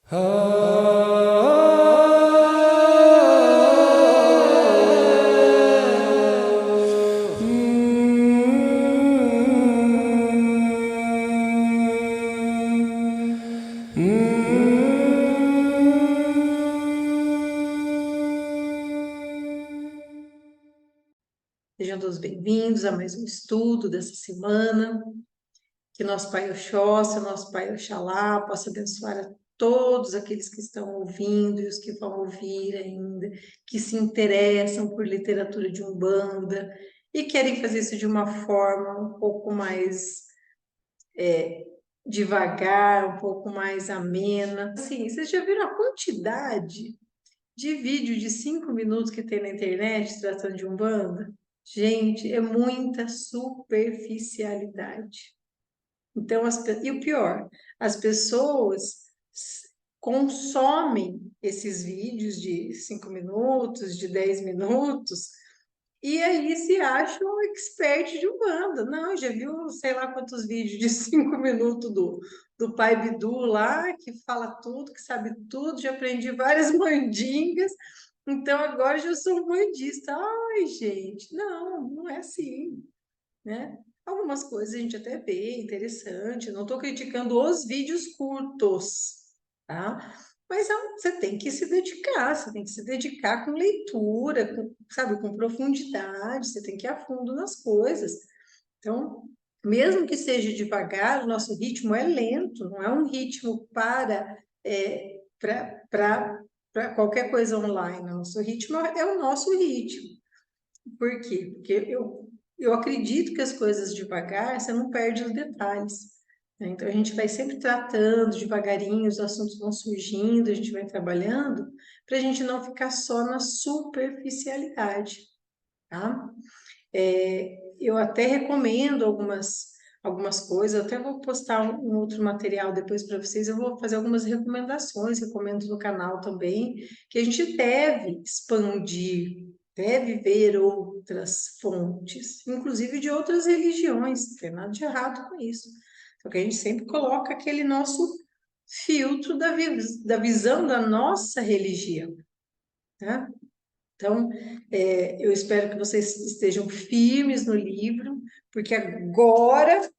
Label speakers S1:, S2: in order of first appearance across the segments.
S1: Sejam todos bem-vindos a mais um estudo dessa semana. Que nosso Pai Oxóssi, nosso Pai Oxalá, possa abençoar a todos aqueles que estão ouvindo e os que vão ouvir ainda, que se interessam por literatura de Umbanda e querem fazer isso de uma forma um pouco mais devagar, um pouco mais amena. Assim, vocês já viram a quantidade de vídeo de 5 minutos que tem na internet tratando de Umbanda? Gente, é muita superficialidade. Então, e o pior, as pessoas consomem esses vídeos de 5 minutos, de 10 minutos, e aí se acham expert de Umbanda. Não, já viu sei lá quantos vídeos de 5 minutos do Pai Bidu lá, que fala tudo, que sabe tudo, já aprendi várias mandingas, então agora já sou um bandista. Ai, gente, não é assim, né? Algumas coisas a gente até vê interessante, não estou criticando os vídeos curtos, tá? Mas você tem que se dedicar, você tem que se dedicar com leitura, sabe, com profundidade, você tem que ir a fundo nas coisas. Então, mesmo que seja devagar, o nosso ritmo é lento, não é um ritmo para qualquer coisa online. O nosso ritmo é o nosso ritmo. Por quê? Porque eu acredito que as coisas devagar, você não perde os detalhes, né? Então, a gente vai sempre tratando devagarinho, os assuntos vão surgindo, a gente vai trabalhando, para a gente não ficar só na superficialidade, tá? Eu até recomendo algumas coisas, eu até vou postar um outro material depois para vocês, eu vou fazer algumas recomendações, recomendo no canal também, que a gente deve expandir, deve ver outras fontes, inclusive de outras religiões, não tem nada de errado com isso. Só que a gente sempre coloca aquele nosso filtro da visão da nossa religião, tá? Então, eu espero que vocês estejam firmes no livro, porque agora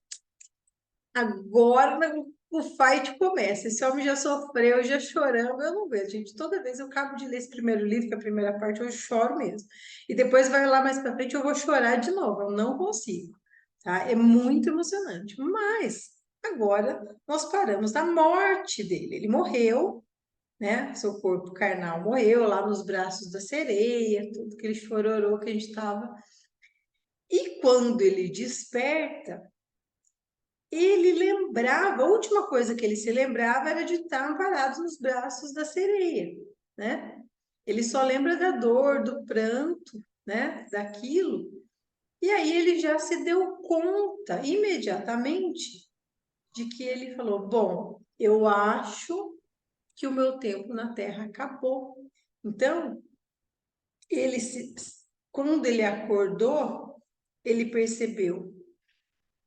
S1: o fight começa. Esse homem já sofreu, já chorando, eu não vejo, gente. Toda vez eu acabo de ler esse primeiro livro, que é a primeira parte, eu choro mesmo. E depois vai lá mais para frente, eu vou chorar de novo, eu não consigo, tá? É muito emocionante. Mas agora nós paramos da morte dele. Ele morreu, né? Seu corpo carnal morreu lá nos braços da sereia, tudo aquele chororô que a gente estava. E quando ele desperta, ele lembrava, a última coisa que ele se lembrava era de estar amparado nos braços da sereia, né? Ele só lembra da dor, do pranto, né? Daquilo. E aí ele já se deu conta imediatamente de que ele falou: bom, eu acho que o meu tempo na Terra acabou. Então, ele quando ele acordou, ele percebeu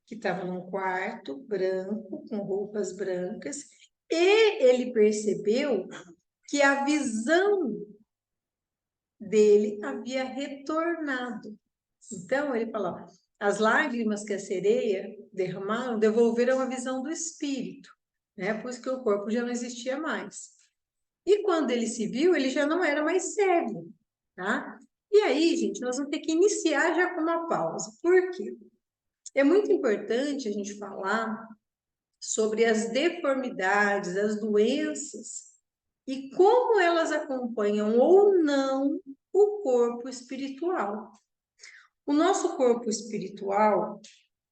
S1: que estava num quarto branco, com roupas brancas, e ele percebeu que a visão dele havia retornado. Então, ele falou: as lágrimas que a sereia derramaram devolveram a visão do espírito, né? Por isso que o corpo já não existia mais. E quando ele se viu, ele já não era mais cego, tá? E aí, gente, nós vamos ter que iniciar já com uma pausa. Por quê? É muito importante a gente falar sobre as deformidades, as doenças e como elas acompanham ou não o corpo espiritual. O nosso corpo espiritual,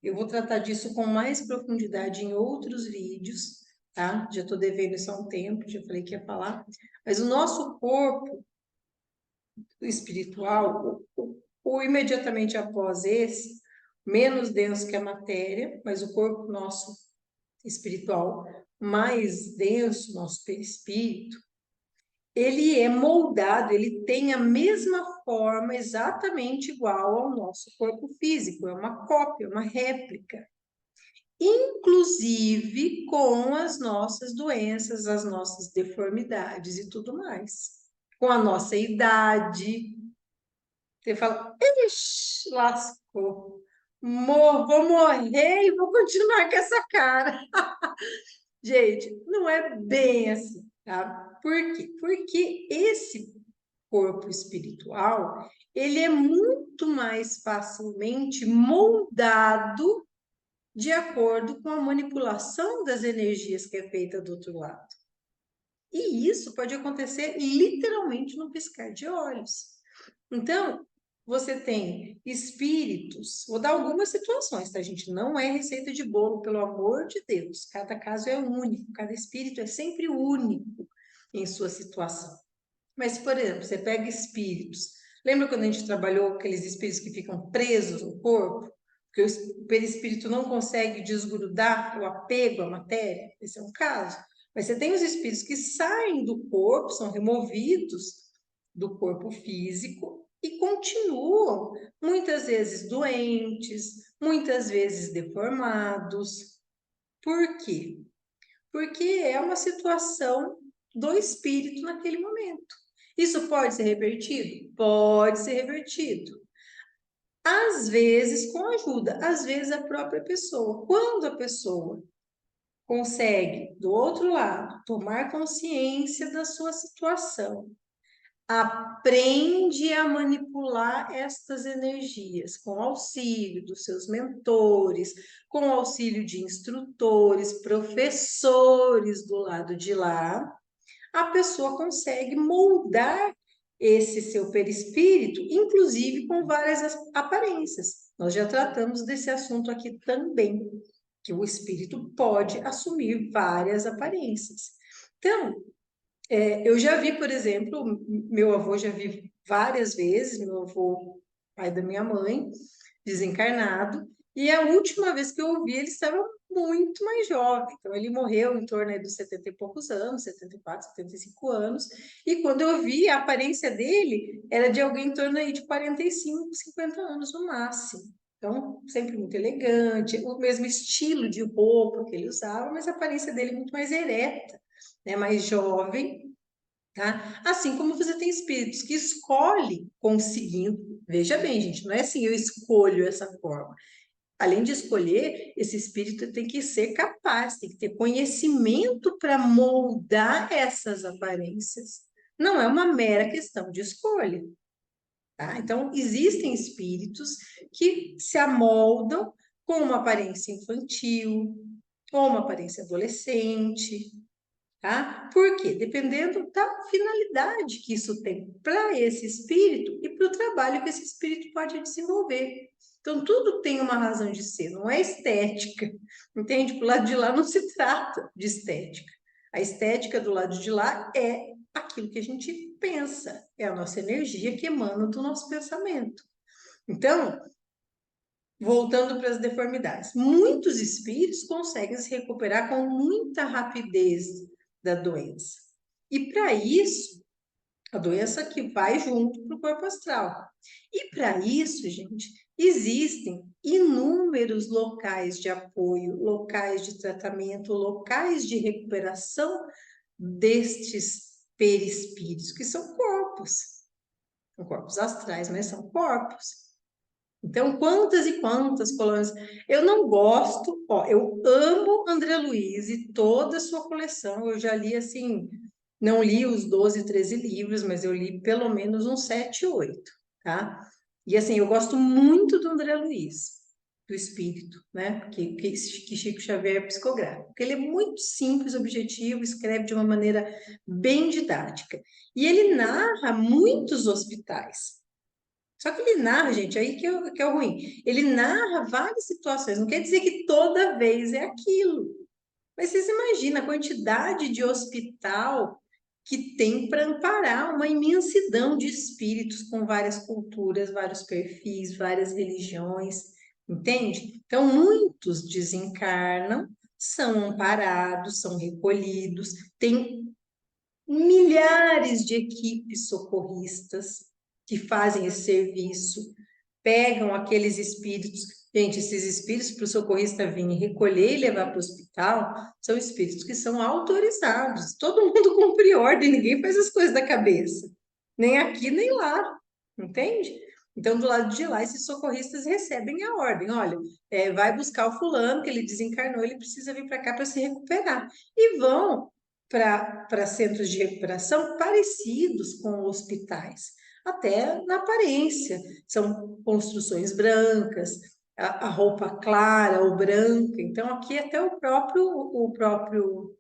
S1: eu vou tratar disso com mais profundidade em outros vídeos, tá? Já estou devendo isso há um tempo, já falei que ia falar. Mas o nosso corpo espiritual, o imediatamente após esse, menos denso que a matéria, mas o corpo nosso espiritual mais denso, nosso perispírito, ele é moldado, ele tem a mesma forma exatamente igual ao nosso corpo físico, é uma cópia, uma réplica. inclusive com as nossas doenças, as nossas deformidades e tudo mais. Com a nossa idade. Você fala, ixi, lascou. Vou morrer e vou continuar com essa cara. Gente, não é bem assim, tá? Por quê? Porque esse corpo espiritual, ele é muito mais facilmente moldado de acordo com a manipulação das energias que é feita do outro lado. E isso pode acontecer literalmente no piscar de olhos. Então, você tem espíritos, vou dar algumas situações, tá, gente? Não é receita de bolo, pelo amor de Deus. Cada caso é único, cada espírito é sempre único em sua situação. Mas, por exemplo, você pega espíritos. Lembra quando a gente trabalhou aqueles espíritos que ficam presos no corpo? Porque o perispírito não consegue desgrudar o apego à matéria? Esse é um caso. Mas você tem os espíritos que saem do corpo, são removidos do corpo físico e continuam, muitas vezes doentes, muitas vezes deformados. Por quê? Porque é uma situação do espírito naquele momento. Isso pode ser revertido? Pode ser revertido. Às vezes com ajuda, às vezes a própria pessoa. Quando a pessoa consegue, do outro lado, tomar consciência da sua situação, aprende a manipular estas energias com auxílio dos seus mentores, com auxílio de instrutores, professores do lado de lá, a pessoa consegue moldar esse seu perispírito, inclusive com várias aparências. Nós já tratamos desse assunto aqui também, que o espírito pode assumir várias aparências. Então, eu já vi, por exemplo, meu avô já vi várias vezes, meu avô, pai da minha mãe, desencarnado, e a última vez que eu ouvi, ele estava muito mais jovem. Então, ele morreu em torno aí dos 70 e poucos anos, 74, 75 anos, e quando eu vi, a aparência dele era de alguém em torno aí de 45, 50 anos no máximo. Então, sempre muito elegante, o mesmo estilo de roupa que ele usava, mas a aparência dele muito mais ereta, né, mais jovem, tá? Assim como você tem espíritos que escolhem conseguindo, veja bem, gente, não é assim, eu escolho essa forma. Além de escolher, esse espírito tem que ser capaz, tem que ter conhecimento para moldar essas aparências. Não é uma mera questão de escolha, tá? Então, existem espíritos que se amoldam com uma aparência infantil, ou uma aparência adolescente, tá? Por quê? Dependendo da finalidade que isso tem para esse espírito e para o trabalho que esse espírito pode desenvolver. Então, tudo tem uma razão de ser, não é estética, entende? Para o lado de lá não se trata de estética. A estética do lado de lá é aquilo que a gente pensa, é a nossa energia que emana do nosso pensamento. Então, voltando para as deformidades, muitos espíritos conseguem se recuperar com muita rapidez da doença. E para isso, a doença que vai junto para o corpo astral. E para isso, gente, existem inúmeros locais de apoio, locais de tratamento, locais de recuperação destes perispíritos, que são corpos astrais, mas são corpos. Então, quantas e quantas colônias. Eu não gosto, ó, eu amo André Luiz e toda a sua coleção. Eu já li assim, não li os 12, 13 livros, mas eu li pelo menos uns 7, 8, tá? E assim, eu gosto muito do André Luiz, do espírito, né? Que Chico Xavier psicografa. Porque ele é muito simples, objetivo, escreve de uma maneira bem didática. E ele narra muitos hospitais. Só que ele narra, gente, aí que é o ruim. Ele narra várias situações, não quer dizer que toda vez é aquilo. Mas vocês imaginam a quantidade de hospital que tem para amparar uma imensidão de espíritos com várias culturas, vários perfis, várias religiões, entende? Então, muitos desencarnam, são amparados, são recolhidos, tem milhares de equipes socorristas que fazem esse serviço. pegam aqueles espíritos. Gente, esses espíritos para o socorrista vir recolher e levar para o hospital são espíritos que são autorizados. Todo mundo cumpre ordem, ninguém faz as coisas da cabeça. Nem aqui, nem lá. Entende? Então, do lado de lá, esses socorristas recebem a ordem. Olha, vai buscar o fulano, que ele desencarnou, ele precisa vir para cá para se recuperar. E vão para centros de recuperação parecidos com hospitais, até na aparência. São construções brancas, a roupa clara ou branca. Então, aqui até o próprio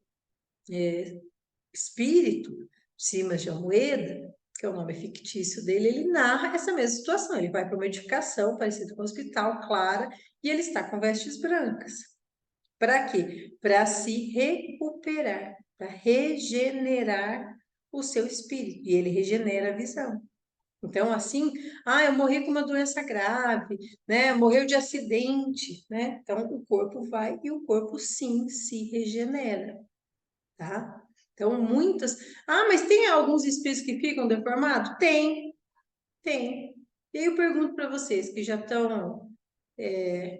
S1: espírito, Simas de Almeida, que é o nome fictício dele, ele narra essa mesma situação. Ele vai para uma edificação parecida com um hospital, clara, e ele está com vestes brancas. Para quê? Para se recuperar, para regenerar o seu espírito. E ele regenera a visão. Então, assim, eu morri com uma doença grave, né? Morreu de acidente, né? Então, o corpo vai e o corpo, sim, se regenera, tá? Então, muitas... mas tem alguns espíritos que ficam deformados? Tem, tem. E aí eu pergunto para vocês que já estão...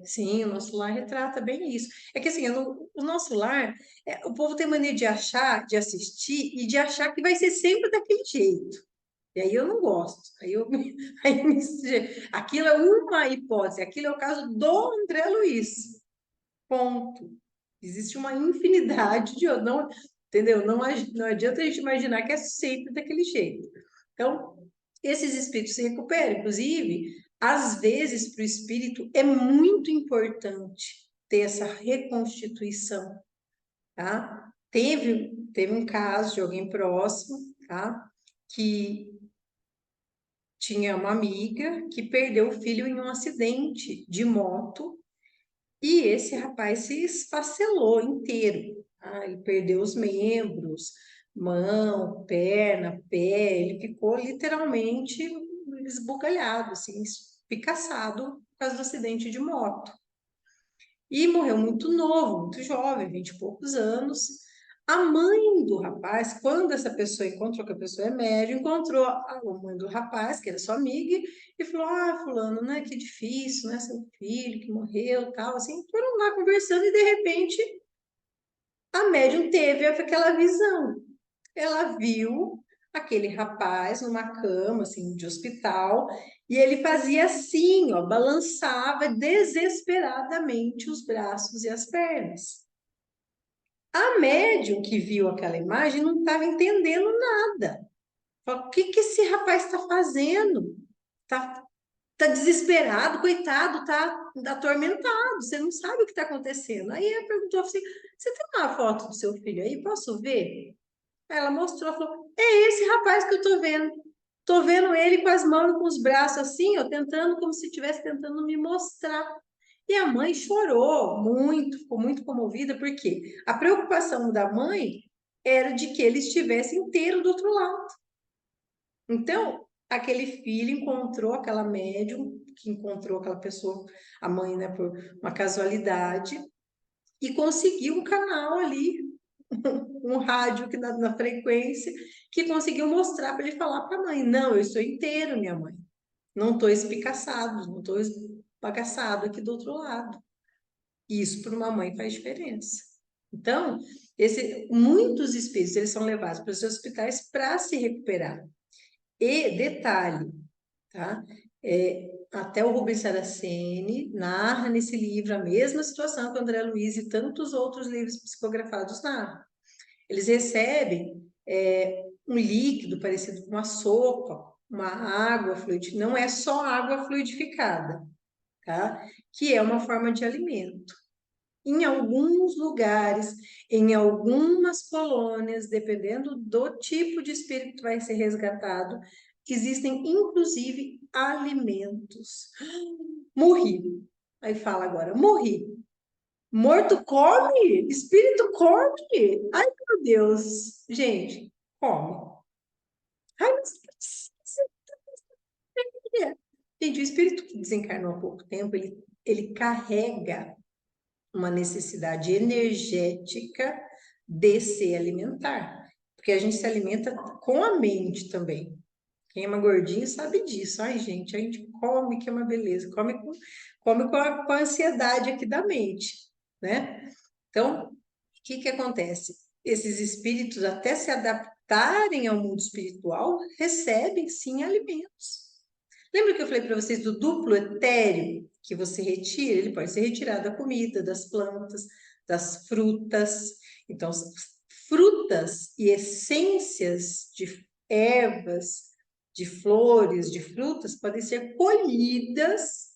S1: sim, o nosso lar retrata bem isso. É que, assim, o nosso lar... o povo tem mania de achar, de assistir e de achar que vai ser sempre daquele jeito. E aí eu não gosto. Aquilo é uma hipótese, aquilo é o caso do André Luiz. Ponto. Existe uma infinidade de outros. Não, entendeu? Não adianta a gente imaginar que é sempre daquele jeito. Então, esses espíritos se recuperam. Inclusive, às vezes, para o espírito é muito importante ter essa reconstituição, tá? Teve um caso de alguém próximo, tá? Que tinha uma amiga que perdeu o filho em um acidente de moto e esse rapaz se esfacelou inteiro. Ele perdeu os membros, mão, perna, pé, ele ficou literalmente esbugalhado, assim, espicaçado por causa do acidente de moto. E morreu muito novo, muito jovem, 20 e poucos anos. A mãe do rapaz, quando essa pessoa encontrou, que a pessoa é médium, encontrou a mãe do rapaz, que era sua amiga, e falou: fulano, né, que difícil, né, seu filho que morreu, tal, assim, foram lá conversando e de repente a médium teve aquela visão. Ela viu aquele rapaz numa cama, assim, de hospital, e ele fazia assim, ó, balançava desesperadamente os braços e as pernas. A médium que viu aquela imagem não estava entendendo nada. Falou: o que esse rapaz está fazendo? Tá desesperado, coitado, tá atormentado, você não sabe o que está acontecendo. Aí ela perguntou assim: você tem uma foto do seu filho aí? Posso ver? Aí ela mostrou, falou: é esse rapaz que eu tô vendo. Tô vendo ele com as mãos e com os braços assim, ó, tentando, como se estivesse tentando me mostrar. E a mãe chorou muito, ficou muito comovida, porque a preocupação da mãe era de que ele estivesse inteiro do outro lado. Então, aquele filho encontrou aquela médium, que encontrou aquela pessoa, a mãe, né, por uma casualidade, e conseguiu um canal ali, um rádio que na frequência, que conseguiu mostrar para ele falar para a mãe: não, eu estou inteiro, minha mãe. Não estou espicaçado, não estou bagaçado aqui do outro lado. Isso para uma mãe faz diferença. Então, muitos espíritos eles são levados para os hospitais para se recuperar. E detalhe, tá? Até o Rubens Saraceni narra nesse livro a mesma situação que o André Luiz e tantos outros livros psicografados narram. Eles recebem um líquido parecido com uma sopa, uma água fluidificada, não é só água fluidificada, tá? Que é uma forma de alimento. Em alguns lugares, em algumas colônias, dependendo do tipo de espírito que vai ser resgatado, existem inclusive alimentos. Morri. Aí fala agora, morri. Morto come? Espírito come? Ai, meu Deus. Gente, come. Ai, mas... Gente, o espírito que desencarnou há pouco tempo, ele carrega uma necessidade energética de se alimentar, porque a gente se alimenta com a mente também. Quem é gordinho sabe disso. Ai, gente, a gente come que é uma beleza. Come com a ansiedade aqui da mente, né? Então, o que que acontece? Esses espíritos, até se adaptarem ao mundo espiritual, recebem, sim, alimentos. Lembra que eu falei para vocês do duplo etéreo que você retira? Ele pode ser retirado da comida, das plantas, das frutas. Então, frutas e essências de ervas, de flores, de frutas podem ser colhidas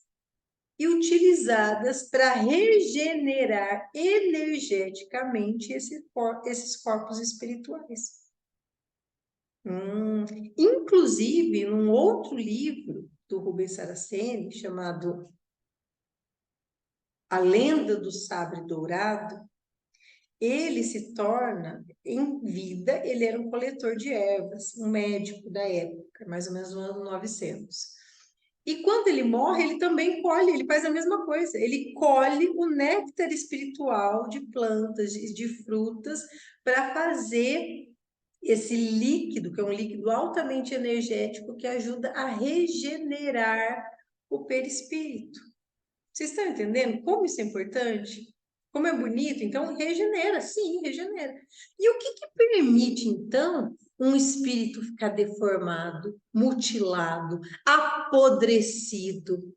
S1: e utilizadas para regenerar energeticamente esses corpos espirituais. Inclusive, num outro livro do Rubens Saraceni, chamado A Lenda do Sabre Dourado, ele se torna, em vida, ele era um coletor de ervas, um médico da época, mais ou menos no ano 900. E quando ele morre, ele também colhe, ele faz a mesma coisa. Ele colhe o néctar espiritual de plantas, de frutas, para fazer esse líquido, que é um líquido altamente energético, que ajuda a regenerar o perispírito. Vocês estão entendendo como isso é importante? Como é bonito? Então, regenera, sim, regenera. E o que que permite, então, um espírito ficar deformado, mutilado, apodrecido?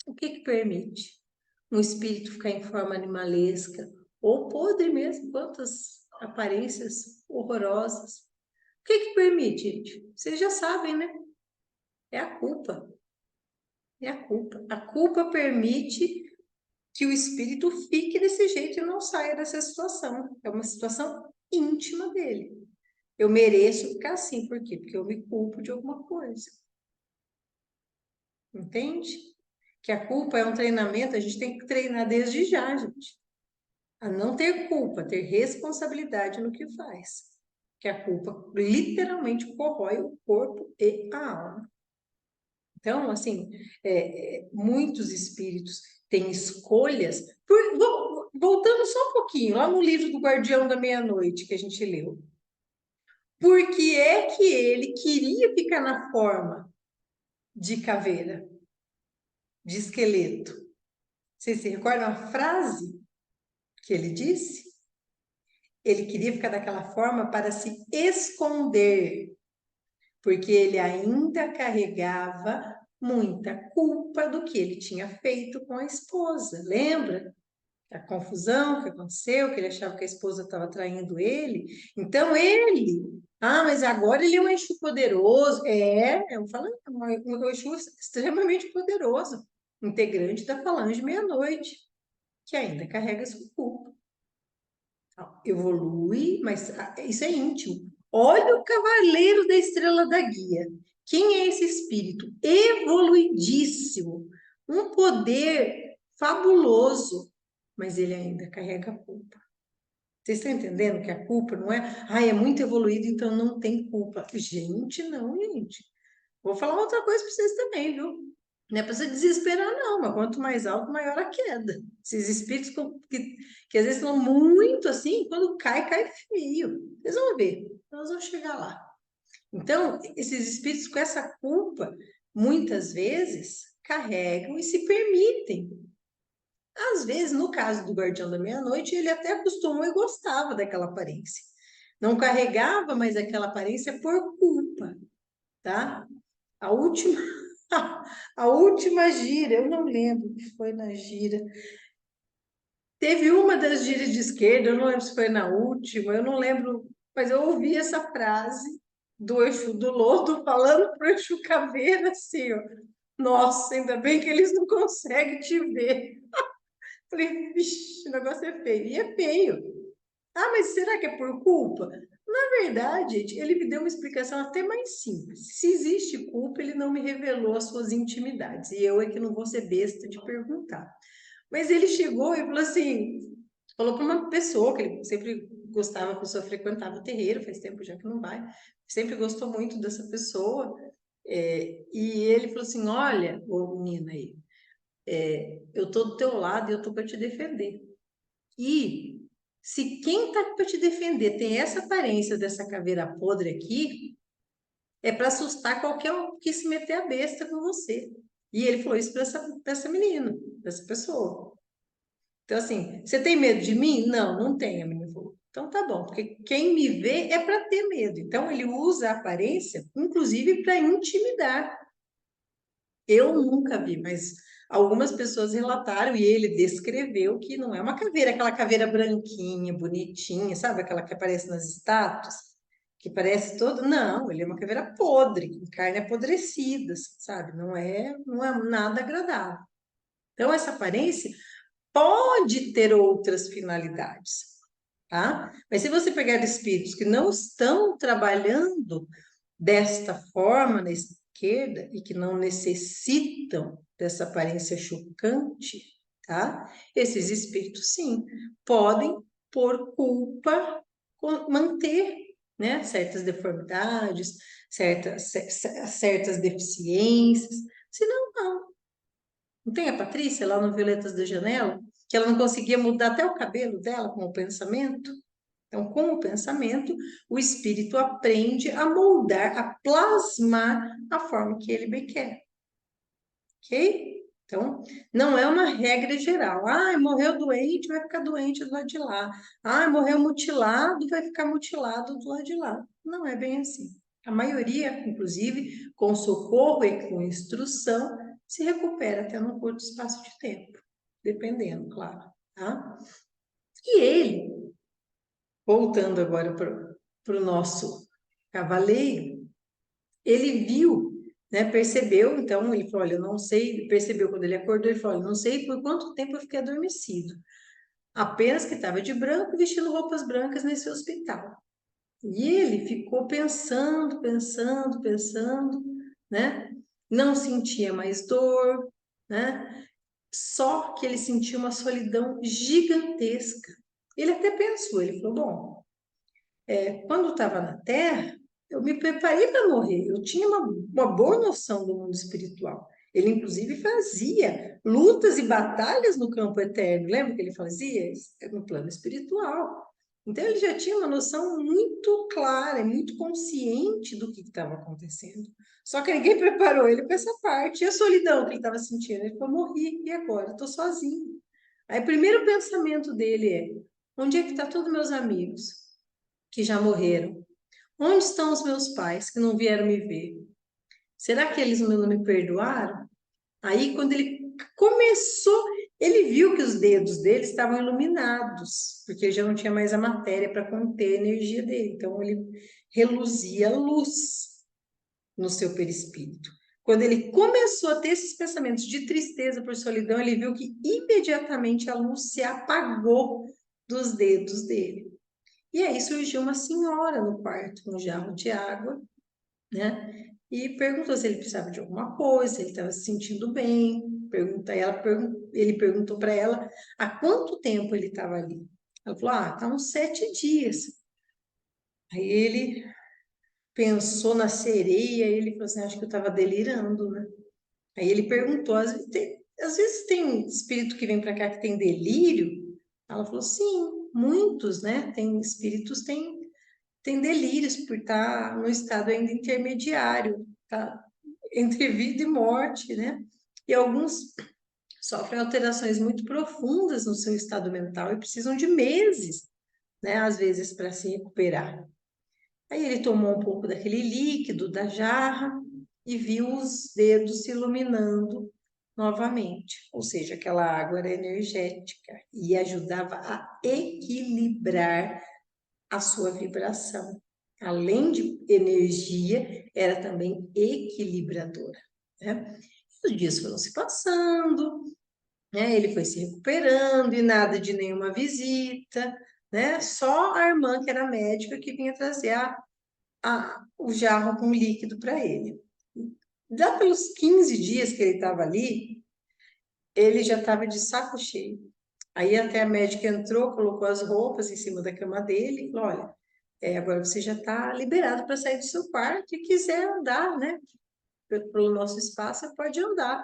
S1: O que que permite? Um espírito ficar em forma animalesca ou podre mesmo, quantas aparências horrorosas. O que que permite, gente? Vocês já sabem, né? É a culpa. É a culpa. A culpa permite que o espírito fique desse jeito e não saia dessa situação. É uma situação íntima dele. Eu mereço ficar assim, por quê? Porque eu me culpo de alguma coisa. Entende? Que a culpa é um treinamento, a gente tem que treinar desde já, gente. A não ter culpa, ter responsabilidade no que faz. Que a culpa literalmente corrói o corpo e a alma. Então, assim, muitos espíritos têm escolhas. Voltando só um pouquinho, lá no livro do Guardião da Meia-Noite que a gente leu. Por que é que ele queria ficar na forma de caveira, de esqueleto? Vocês se recordam a frase que ele disse? Ele queria ficar daquela forma para se esconder, porque ele ainda carregava muita culpa do que ele tinha feito com a esposa. Lembra? A confusão que aconteceu, que ele achava que a esposa estava traindo ele. Então mas agora ele é um Exu poderoso. Eu falo, um Exu extremamente poderoso, integrante da Falange Meia-Noite, que ainda carrega sua culpa. Evolui, mas isso é íntimo. Olha o Cavaleiro da Estrela da Guia. Quem é esse espírito? Evoluidíssimo. Um poder fabuloso, mas ele ainda carrega a culpa. Vocês estão entendendo que a culpa não é muito evoluído, então não tem culpa. Gente, não, gente. Vou falar outra coisa para vocês também, viu? Não é para você desesperar, não, mas quanto mais alto, maior a queda. Esses espíritos que às vezes são muito assim, quando cai, cai feio. Vocês vão ver, nós vamos chegar lá. Então, esses espíritos com essa culpa, muitas vezes, carregam e se permitem. Às vezes, no caso do Guardião da Meia-Noite, ele até acostumou e gostava daquela aparência. Não carregava mais aquela aparência por culpa, tá? A última, a última gira, eu não lembro que foi na gira. Teve uma das giras de esquerda, eu não lembro se foi na última, eu não lembro, mas eu ouvi essa frase do Exu do Lodo falando para o Exu Caveira assim, ó, nossa, ainda bem que eles não conseguem te ver. Falei, vixe, o negócio é feio. E é feio. Ah, mas será que é por culpa? Na verdade, gente, ele me deu uma explicação até mais simples. Se existe culpa, ele não me revelou as suas intimidades. E eu é que não vou ser besta de perguntar. Mas ele chegou e falou assim, falou para uma pessoa que ele sempre gostava, a pessoa frequentava o terreiro, faz tempo já que não vai, sempre gostou muito dessa pessoa. E ele falou assim, olha, ô menina aí, eu tô do teu lado e eu tô para te defender. E se quem tá para te defender tem essa aparência dessa caveira podre aqui, É para assustar qualquer um que se meter a besta com você. E ele falou isso para essa menina, para essa pessoa. Então, assim, você tem medo de mim? Não, não tenho, a menina falou. Então tá bom, porque quem me vê é para ter medo. Então ele usa a aparência, inclusive para intimidar. Eu nunca vi, mas algumas pessoas relataram e ele descreveu que não é uma caveira, aquela caveira branquinha, bonitinha, sabe? Aquela que aparece nas estátuas, que parece todo. Não, ele é uma caveira podre, com carne apodrecida, sabe? Não é nada agradável. Então, essa aparência pode ter outras finalidades, tá? Mas se você pegar espíritos que não estão trabalhando desta forma na esquerda e que não necessitam dessa aparência chocante, tá? Esses espíritos, sim, podem, por culpa, manter, né, certas deformidades, certas deficiências. Senão, não. Não tem a Patrícia lá no Violetas da Janela, que ela não conseguia mudar até o cabelo dela com o pensamento? Então, com o pensamento, o espírito aprende a moldar, a plasmar a forma que ele bem quer. Ok? Então, não é uma regra geral. Ah, morreu doente, vai ficar doente do lado de lá. Ah, morreu mutilado, vai ficar mutilado do lado de lá. Não é bem assim. A maioria, inclusive, com socorro e com instrução, se recupera até num curto espaço de tempo. Dependendo, claro. Tá? E ele, voltando agora para o nosso cavaleiro, ele viu, né, percebeu, então ele falou, olha, eu não sei, percebeu quando ele acordou, ele falou, olha, não sei por quanto tempo eu fiquei adormecido, apenas que estava de branco, vestindo roupas brancas nesse hospital. E ele ficou pensando, pensando, pensando, né, não sentia mais dor, né, só que ele sentia uma solidão gigantesca. Ele até pensou, ele falou, bom, quando estava na Terra, eu me preparei para morrer. Eu tinha uma boa noção do mundo espiritual. Ele, inclusive, fazia lutas e batalhas no campo eterno. Lembra que ele fazia isso? No plano espiritual. Então, ele já tinha uma noção muito clara, muito consciente do que estava acontecendo. Só que ninguém preparou ele para essa parte. E a solidão que ele estava sentindo? Ele falou, morri, e agora? Estou sozinho. Aí, o primeiro pensamento dele é, onde é que estão todos meus amigos que já morreram? Onde estão os meus pais que não vieram me ver? Será que eles não me perdoaram? Aí, quando ele começou, ele viu que os dedos dele estavam iluminados, porque ele já não tinha mais a matéria para conter a energia dele. Então, ele reluzia luz no seu perispírito. Quando ele começou a ter esses pensamentos de tristeza por solidão, ele viu que imediatamente a luz se apagou dos dedos dele. E aí surgiu uma senhora no quarto com um jarro de água, né? E perguntou se ele precisava de alguma coisa, se ele estava se sentindo bem. Ele perguntou para ela há quanto tempo ele estava ali. Ela falou, tá uns 7 dias. Aí ele pensou na sereia, e ele falou assim, acho que eu estava delirando, né? Aí ele perguntou, às vezes tem espírito que vem para cá que tem delírio? Ela falou, sim, muitos, né? Tem espíritos, tem delírios por estar no estado ainda intermediário, tá? Entre vida e morte, né? E alguns sofrem alterações muito profundas no seu estado mental e precisam de meses, né? Às vezes, para se recuperar. Aí ele tomou um pouco daquele líquido da jarra e viu os dedos se iluminando novamente. Ou seja, aquela água era energética e ajudava a equilibrar a sua vibração. Além de energia, era também equilibradora, né? Os dias foram se passando, né? Ele foi se recuperando e nada de nenhuma visita, né? Só a irmã, que era médica, que vinha trazer o jarro com líquido para ele. Já pelos 15 dias que ele estava ali, ele já estava de saco cheio. Aí até a médica entrou, colocou as roupas em cima da cama dele e falou, olha, agora você já está liberado para sair do seu quarto e quiser andar, né? Pelo nosso espaço, você pode andar.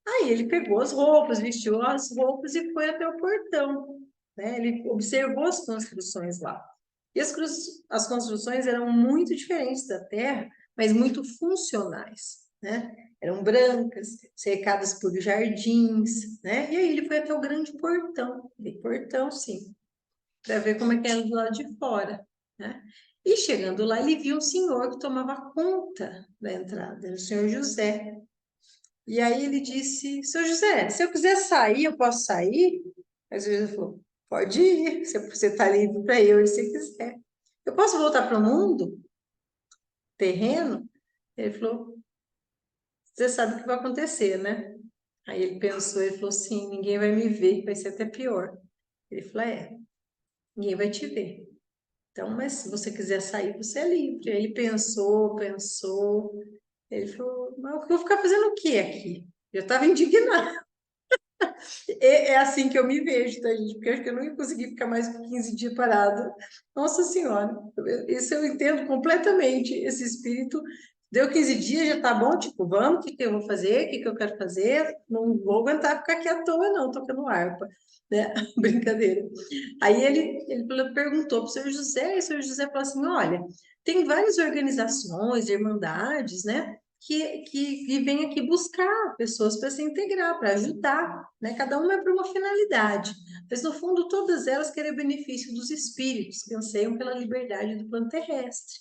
S1: Aí ele pegou as roupas, vestiu as roupas e foi até o portão, né? Ele observou as construções lá. E as construções eram muito diferentes da Terra, mas muito funcionais, né? Eram brancas, cercadas por jardins, né? E aí ele foi até o grande portão, portão, sim, para ver como é que era do lado de fora, né? E chegando lá, ele viu um senhor que tomava conta da entrada, era o senhor José. E aí ele disse, seu José, se eu quiser sair, eu posso sair? Aí o José falou, pode ir, você está livre para ir onde você quiser. Eu posso voltar para o mundo terreno? Ele falou, você sabe o que vai acontecer, né? Aí ele pensou, ele falou, sim, ninguém vai me ver, vai ser até pior. Ele falou, ninguém vai te ver. Então, mas se você quiser sair, você é livre. Aí ele pensou, pensou. Ele falou, mas eu vou ficar fazendo o quê aqui? Eu estava indignado. É assim que eu me vejo, tá, gente? Porque eu acho que eu não ia conseguir ficar mais que 15 dias parado. Nossa Senhora, isso eu entendo completamente, esse espírito. Deu 15 dias, já tá bom, tipo, vamos, o que que eu vou fazer, o que que eu quero fazer? Não vou aguentar ficar aqui à toa, não, tocando harpa, né? Brincadeira. Aí ele perguntou para o senhor José, e o senhor José falou assim, olha, tem várias organizações, irmandades, né? Que vêm aqui buscar pessoas para se integrar, para ajudar, né? Cada uma é para uma finalidade, mas no fundo todas elas querem benefício dos espíritos, que anseiam pela liberdade do plano terrestre.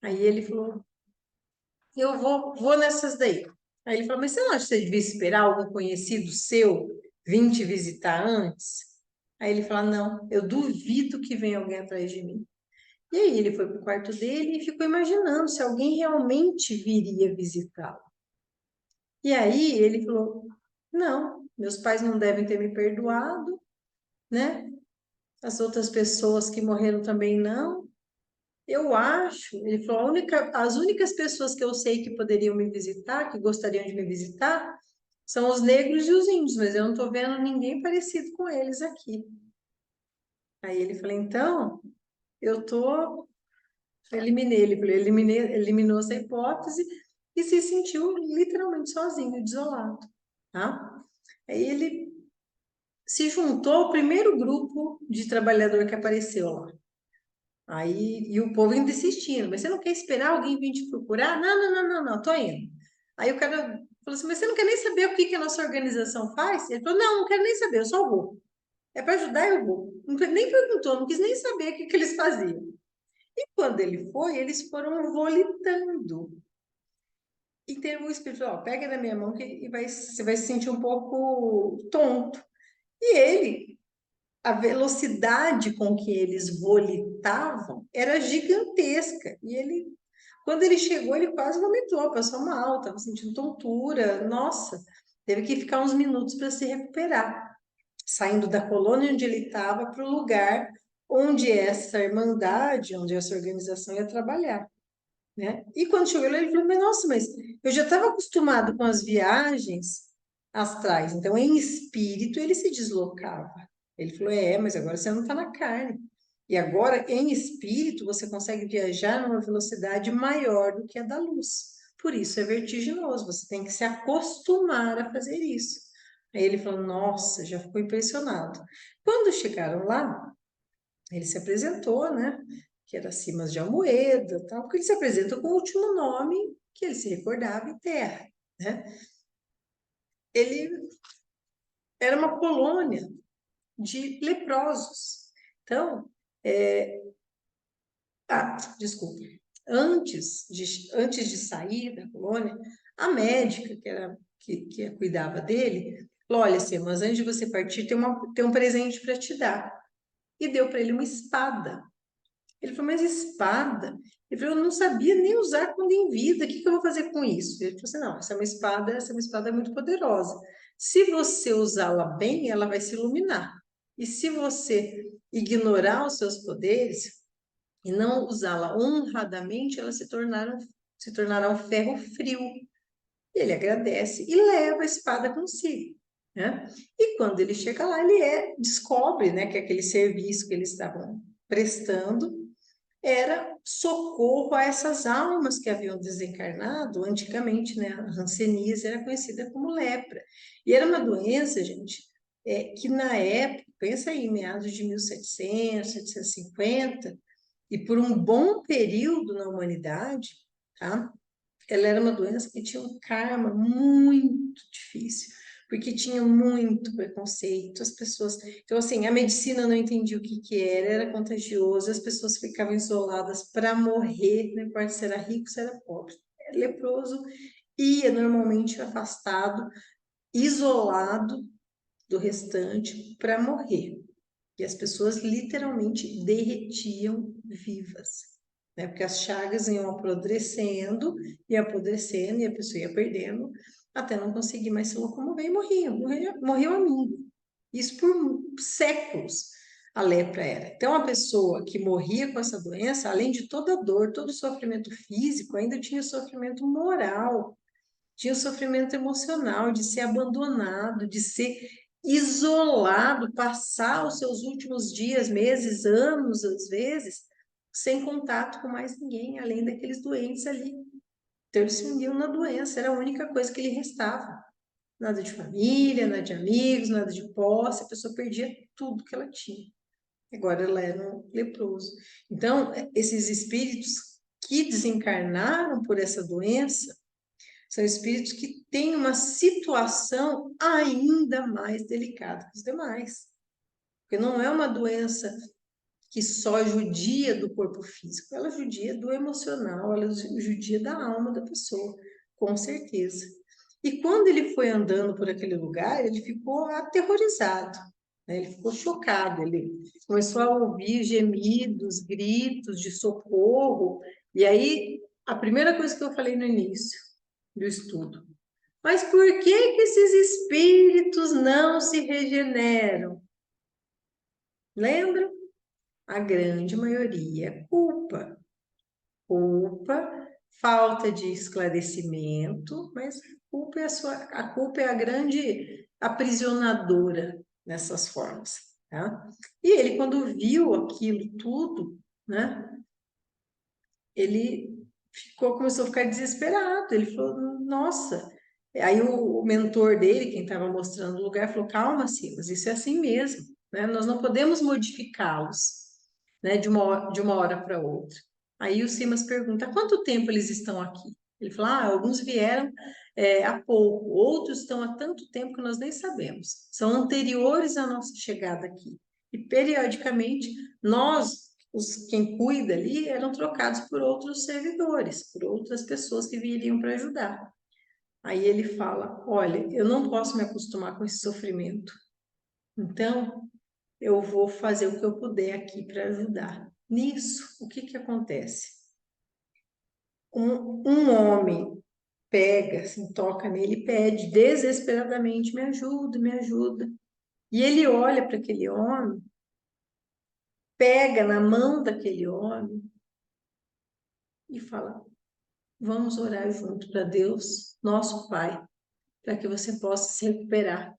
S1: Aí ele falou, eu vou nessas daí. Aí ele falou, mas você não acha que você devia esperar algum conhecido seu vir te visitar antes? Aí ele falou, não, eu duvido que venha alguém atrás de mim. E aí ele foi para o quarto dele e ficou imaginando se alguém realmente viria visitá-lo. E aí ele falou: não, meus pais não devem ter me perdoado, né? As outras pessoas que morreram também não. Eu acho, ele falou, as únicas pessoas que eu sei que poderiam me visitar, que gostariam de me visitar, são os negros e os índios, mas eu não estou vendo ninguém parecido com eles aqui. Aí ele falou, então, eu tô, eliminei, ele falou, eliminou essa hipótese e se sentiu literalmente sozinho, desolado, tá? Aí ele se juntou ao primeiro grupo de trabalhador que apareceu lá. Aí, e o povo ainda insistindo, mas você não quer esperar alguém vir te procurar? Não, não, não, não, não, tô indo. Aí o cara falou assim, mas você não quer nem saber o que que a nossa organização faz? Ele falou, não, não quero nem saber, eu só vou. É para ajudar, eu vou. Nem perguntou, não quis nem saber o que que eles faziam. E quando ele foi, eles foram volitando. E teve o espírito, ó, pega na minha mão que você vai se sentir um pouco tonto. E ele, a velocidade com que eles volitavam era gigantesca. E ele, quando ele chegou, ele quase vomitou, passou mal, estava sentindo tontura. Nossa, teve que ficar uns minutos para se recuperar, saindo da colônia onde ele estava para o lugar onde essa irmandade, onde essa organização ia trabalhar, né? E quando chegou lá, ele falou, mas nossa, mas eu já estava acostumado com as viagens astrais, então em espírito ele se deslocava. Ele falou, mas agora você não está na carne. E agora, em espírito, você consegue viajar numa velocidade maior do que a da luz. Por isso é vertiginoso, você tem que se acostumar a fazer isso. Aí ele falou, nossa, já ficou impressionado. Quando chegaram lá, ele se apresentou, né? Que era Simas de Almoeda, tal, porque ele se apresenta com o último nome que ele se recordava em terra, né? Ele era uma colônia de leprosos. Então, desculpe, antes de sair da colônia, a médica que cuidava dele falou, olha, Simas, antes de você partir, tem um presente para te dar. E deu para ele uma espada. Ele falou, mas espada? Ele falou, eu não sabia nem usar quando em vida, o que que eu vou fazer com isso? Ele falou assim, não, essa é uma espada muito poderosa. Se você usá-la bem, ela vai se iluminar. E se você ignorar os seus poderes e não usá-la honradamente, ela se tornará um ferro frio. E ele agradece e leva a espada consigo, né? E quando ele chega lá, descobre, né, que aquele serviço que eles estavam prestando era socorro a essas almas que haviam desencarnado. Antigamente, né, a hanseníase era conhecida como lepra. E era uma doença, gente, que na época, pensa aí, meados de 1700, 750, e por um bom período na humanidade, tá? Ela era uma doença que tinha um karma muito difícil, porque tinha muito preconceito, as pessoas... Então, assim, a medicina não entendia o que que era contagioso, as pessoas ficavam isoladas para morrer, não importa se era rico, se era pobre. Leproso ia normalmente afastado, isolado do restante para morrer. E as pessoas literalmente derretiam vivas, né? Porque as chagas iam apodrecendo, e a pessoa ia perdendo, até não conseguir mais se locomover e morriam a mim. Isso por séculos a lepra era. Então, a pessoa que morria com essa doença, além de toda a dor, todo o sofrimento físico, ainda tinha o sofrimento moral, tinha o sofrimento emocional de ser abandonado, de ser isolado, passar os seus últimos dias, meses, anos, às vezes, sem contato com mais ninguém, além daqueles doentes ali. Então, eles se uniam na doença, era a única coisa que lhe restava. Nada de família, nada de amigos, nada de posse, a pessoa perdia tudo que ela tinha. Agora ela era um leproso. Então, esses espíritos que desencarnaram por essa doença, são espíritos que têm uma situação ainda mais delicada que os demais. Porque não é uma doença que só judia do corpo físico, ela judia do emocional, ela judia da alma da pessoa, com certeza. E quando ele foi andando por aquele lugar, ele ficou aterrorizado, né? Ele ficou chocado, ele começou a ouvir gemidos, gritos de socorro, e aí a primeira coisa que eu falei no início do estudo: mas por que que esses espíritos não se regeneram? Lembra? A grande maioria é culpa. Culpa, falta de esclarecimento, mas a culpa é a grande aprisionadora nessas formas, tá? E ele, quando viu aquilo tudo, né, ele começou a ficar desesperado. Ele falou, nossa. Aí o mentor dele, quem estava mostrando o lugar, falou, calma, Silas, isso é assim mesmo, né? Nós não podemos modificá-los, né, de uma hora para outra. Aí o Simas pergunta, há quanto tempo eles estão aqui? Ele fala, alguns vieram há pouco, outros estão há tanto tempo que nós nem sabemos. São anteriores à nossa chegada aqui. E periodicamente nós, quem cuida ali, eram trocados por outros servidores, por outras pessoas que viriam para ajudar. Aí ele fala, olha, eu não posso me acostumar com esse sofrimento. Então, eu vou fazer o que eu puder aqui para ajudar. Nisso, o que que acontece? Um homem pega, assim, toca nele e pede desesperadamente, me ajuda, me ajuda. E ele olha para aquele homem, pega na mão daquele homem e fala, vamos orar junto para Deus, nosso Pai, para que você possa se recuperar.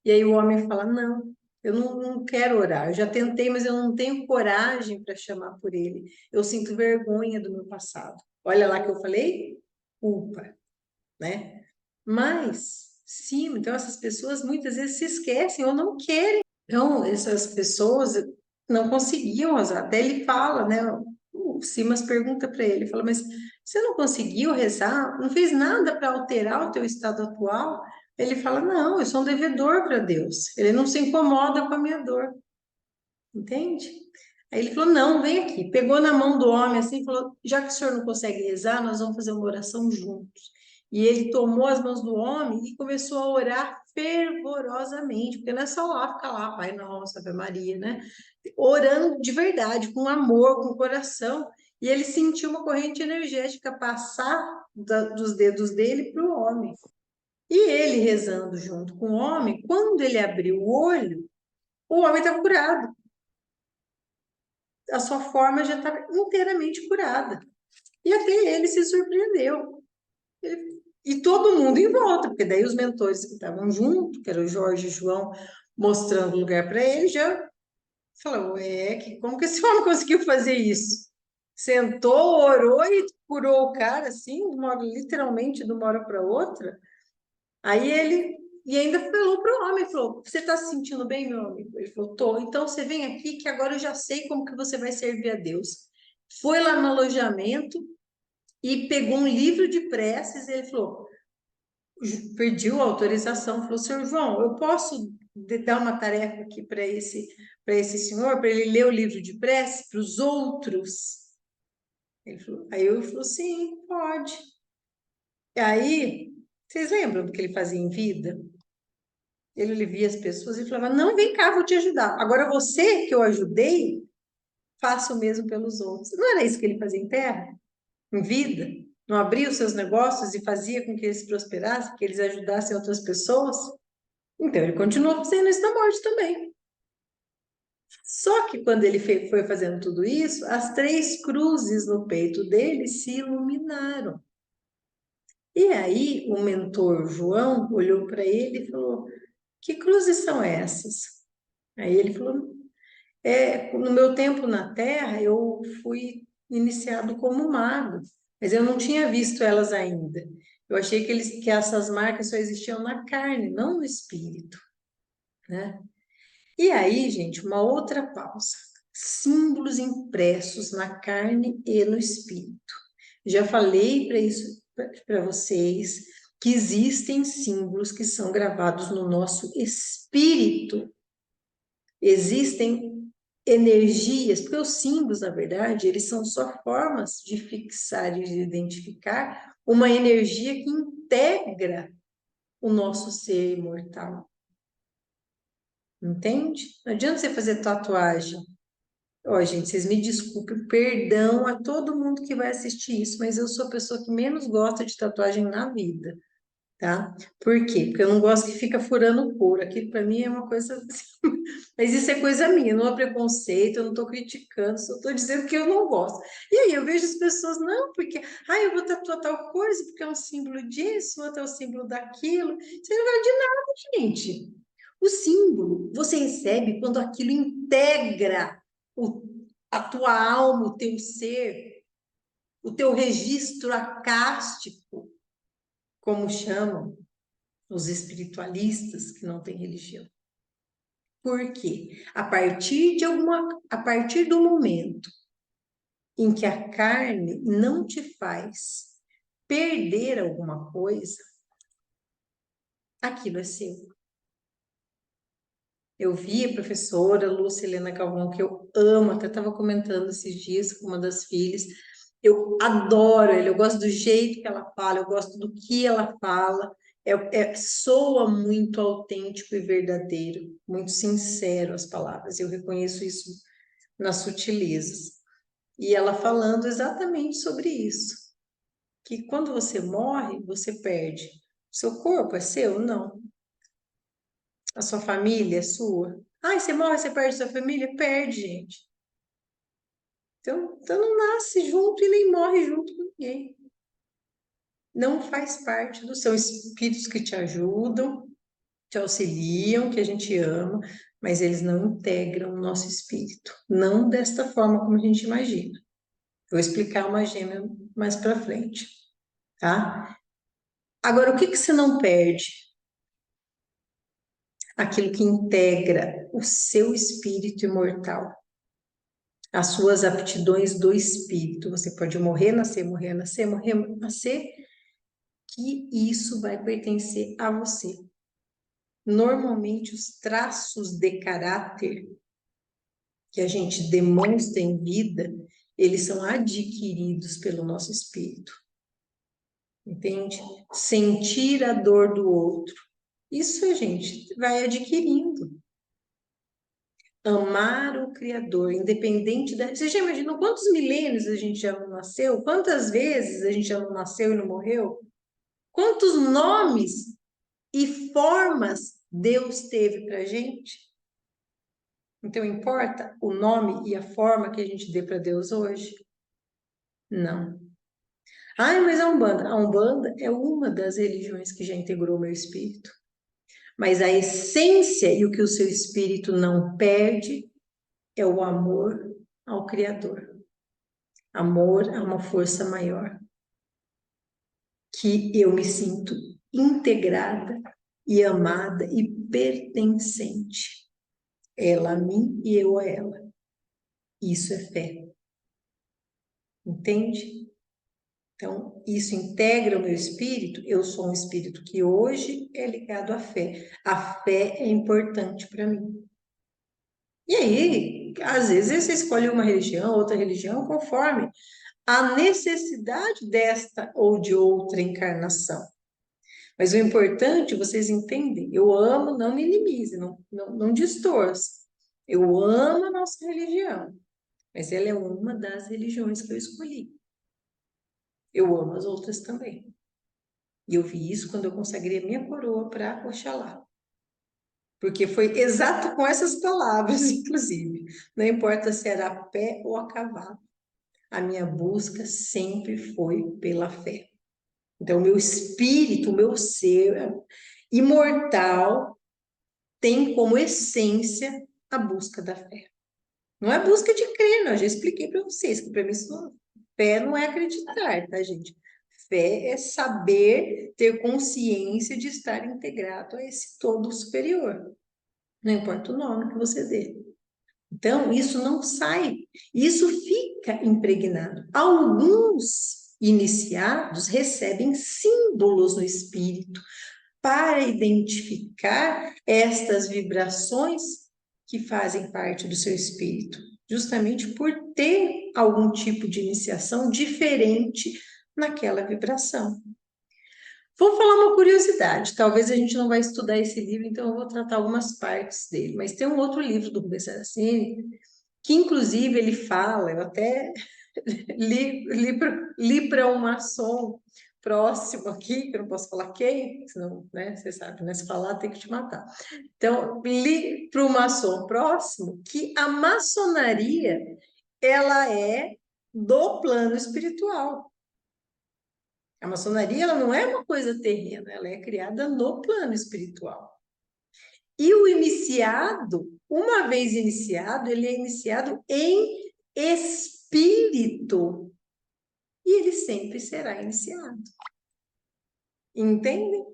S1: E aí o homem fala, não, eu não quero orar, eu já tentei, mas eu não tenho coragem para chamar por ele. Eu sinto vergonha do meu passado. Olha lá que eu falei, culpa, né? Mas, sim, então essas pessoas muitas vezes se esquecem ou não querem. Então, essas pessoas não conseguiam rezar. Até ele fala, né? O Simas pergunta para ele, fala, mas você não conseguiu rezar? Não fez nada para alterar o teu estado atual? Ele fala, não, eu sou um devedor para Deus. Ele não se incomoda com a minha dor, entende? Aí ele falou, não, vem aqui. Pegou na mão do homem assim e falou, já que o senhor não consegue rezar, nós vamos fazer uma oração juntos. E ele tomou as mãos do homem e começou a orar fervorosamente, porque não é só lá ficar lá, Pai Nosso, Ave Maria, né? Orando de verdade, com amor, com coração. E ele sentiu uma corrente energética passar dos dedos dele para o homem. E ele rezando junto com o homem, quando ele abriu o olho, o homem estava curado. A sua forma já estava inteiramente curada. E até ele se surpreendeu. E todo mundo em volta, porque daí os mentores que estavam junto, que eram o Jorge e o João, mostrando o lugar para ele, já falou, como que esse homem conseguiu fazer isso? Sentou, orou e curou o cara assim, literalmente de uma hora para outra. Aí ele, e ainda falou para o homem, falou, você está se sentindo bem, meu amigo? Ele falou, tô. Então você vem aqui que agora eu já sei como que você vai servir a Deus. Foi lá no alojamento, e pegou um livro de preces, e ele falou, pediu autorização, falou, senhor João, eu posso dar uma tarefa aqui para esse senhor, para ele ler o livro de prece para os outros? Ele falou, aí eu falou, sim, pode. E aí, vocês lembram do que ele fazia em vida? Ele via as pessoas e falava, não, vem cá, vou te ajudar. Agora você que eu ajudei, faça o mesmo pelos outros. Não era isso que ele fazia em terra, em vida? Não abria os seus negócios e fazia com que eles prosperassem, que eles ajudassem outras pessoas? Então, ele continuou fazendo isso na morte também. Só que quando ele foi fazendo tudo isso, as 3 cruzes no peito dele se iluminaram. E aí, o mentor João olhou para ele e falou: que cruzes são essas? Aí ele falou: no meu tempo na Terra, eu fui iniciado como mago, mas eu não tinha visto elas ainda. Eu achei que essas marcas só existiam na carne, não no espírito, né? E aí, gente, uma outra pausa. Símbolos impressos na carne e no espírito. Já falei para isso para vocês que existem símbolos que são gravados no nosso espírito. Existem energias, porque os símbolos, na verdade, eles são só formas de fixar e de identificar uma energia que integra o nosso ser imortal. Entende? Não adianta você fazer tatuagem. Ó, gente, vocês me desculpem, perdão a todo mundo que vai assistir isso, mas eu sou a pessoa que menos gosta de tatuagem na vida, tá? Por quê? Porque eu não gosto que fica furando o couro. Aquilo para mim é uma coisa assim. Mas isso é coisa minha, não é preconceito, eu não estou criticando, só estou dizendo que eu não gosto. E aí eu vejo as pessoas, não, porque, eu vou tatuar tal coisa, porque é um símbolo disso, outro é um símbolo daquilo. Você não vai de nada, gente. O símbolo você recebe quando aquilo integra o, a tua alma, o teu ser, o teu registro acástico, como chamam os espiritualistas que não têm religião. Por quê? A partir do momento em que a carne não te faz perder alguma coisa, aquilo é seu. Eu vi a professora Lúcia Helena Galvão, que eu amo, até estava comentando esses dias com uma das filhas. Eu adoro ela, eu gosto do jeito que ela fala, eu gosto do que ela fala. Soa muito autêntico e verdadeiro, muito sincero as palavras. Eu reconheço isso nas sutilezas. E ela falando exatamente sobre isso, que quando você morre, você perde. O seu corpo é seu? Não. A sua família é sua? Você morre, você perde sua família? Perde, gente. Então não nasce junto e nem morre junto com ninguém. Não faz parte dos seus espíritos que te ajudam, te auxiliam, que a gente ama, mas eles não integram o nosso espírito. Não desta forma como a gente imagina. Vou explicar uma gêmea mais para frente, tá? Agora, o que que você não perde? Aquilo que integra o seu espírito imortal, as suas aptidões do espírito. Você pode morrer, nascer, morrer, nascer, morrer, nascer, que isso vai pertencer a você. Normalmente, os traços de caráter que a gente demonstra em vida, eles são adquiridos pelo nosso espírito. Entende? Sentir a dor do outro. Isso a gente vai adquirindo. Amar o Criador, independente da. Você já imaginou quantos milênios a gente já não nasceu? Quantas vezes a gente já não nasceu e não morreu? Quantos nomes e formas Deus teve para a gente? Então, importa o nome e a forma que a gente dê para Deus hoje? Não. Mas a Umbanda é uma das religiões que já integrou o meu espírito. Mas a essência e o que o seu espírito não perde é o amor ao Criador. Amor a uma força maior. Que eu me sinto integrada e amada e pertencente. Ela a mim e eu a ela. Isso é fé. Entende? Então, isso integra o meu espírito. Eu sou um espírito que hoje é ligado à fé. A fé é importante para mim. E aí, às vezes, você escolhe uma religião, outra religião, conforme a necessidade desta ou de outra encarnação. Mas o importante, vocês entendem, eu amo, não minimize, não distorça. Eu amo a nossa religião, mas ela é uma das religiões que eu escolhi. Eu amo as outras também. E eu vi isso quando eu consagrei a minha coroa para Oxalá. Porque foi exato com essas palavras, inclusive. Não importa se era a pé ou a cavalo. A minha busca sempre foi pela fé. Então, o meu espírito, o meu ser imortal tem como essência a busca da fé. Não é busca de crer, não. Eu já expliquei para vocês que para mim fé não é acreditar, tá, gente? Fé é saber ter consciência de estar integrado a esse todo superior. Não importa o nome que você dê. Então, isso não sai, isso fica impregnado. Alguns iniciados recebem símbolos no espírito para identificar estas vibrações que fazem parte do seu espírito, justamente por ter algum tipo de iniciação diferente naquela vibração. Vou falar uma curiosidade, talvez a gente não vai estudar esse livro, então eu vou tratar algumas partes dele, mas tem um outro livro do Rubens Saraceni, que inclusive ele fala, eu até li para um maçom próximo aqui, que eu não posso falar quem, senão, né, você sabe, né, se falar tem que te matar. Então, li para o maçom próximo que a maçonaria, ela é do plano espiritual. A maçonaria, ela não é uma coisa terrena, ela é criada no plano espiritual. E o iniciado, uma vez iniciado, ele é iniciado em espírito. E ele sempre será iniciado. Entendem?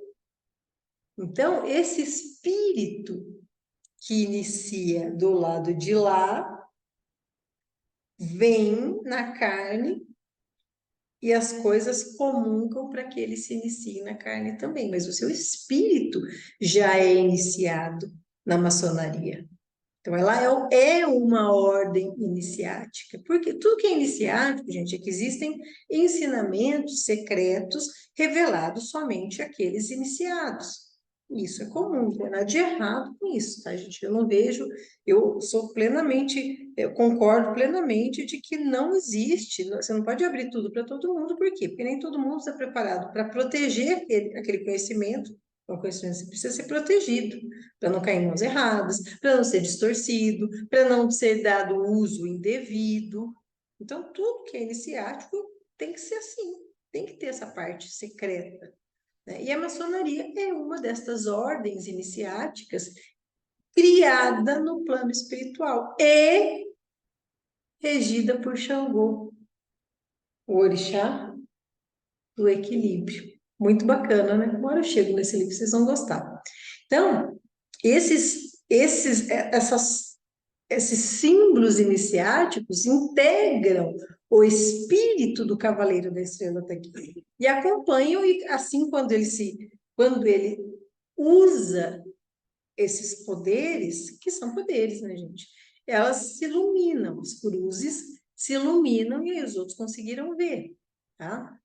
S1: Então, esse espírito que inicia do lado de lá, vem na carne e as coisas comungam para que ele se inicie na carne também. Mas o seu espírito já é iniciado na maçonaria. Então, ela é uma ordem iniciática, porque tudo que é iniciático, gente, é que existem ensinamentos secretos revelados somente àqueles iniciados. Isso é comum, não tem nada de errado com isso, tá, gente? Eu não vejo, eu concordo plenamente de que não existe, você não pode abrir tudo para todo mundo, por quê? Porque nem todo mundo está preparado para proteger aquele conhecimento. O conhecimento precisa ser protegido, para não cair em mãos erradas, para não ser distorcido, para não ser dado uso indevido. Então, tudo que é iniciático tem que ser assim, tem que ter essa parte secreta, né? E a maçonaria é uma destas ordens iniciáticas criada no plano espiritual e regida por Xangô, o orixá do equilíbrio. Muito bacana, né? Agora eu chego nesse livro, vocês vão gostar. Então, esses símbolos iniciáticos integram o espírito do Cavaleiro da Estrela da Guia e acompanham, e assim, quando ele usa esses poderes, que são poderes, né, gente? Elas se iluminam, as cruzes se iluminam e os outros conseguiram ver, tá?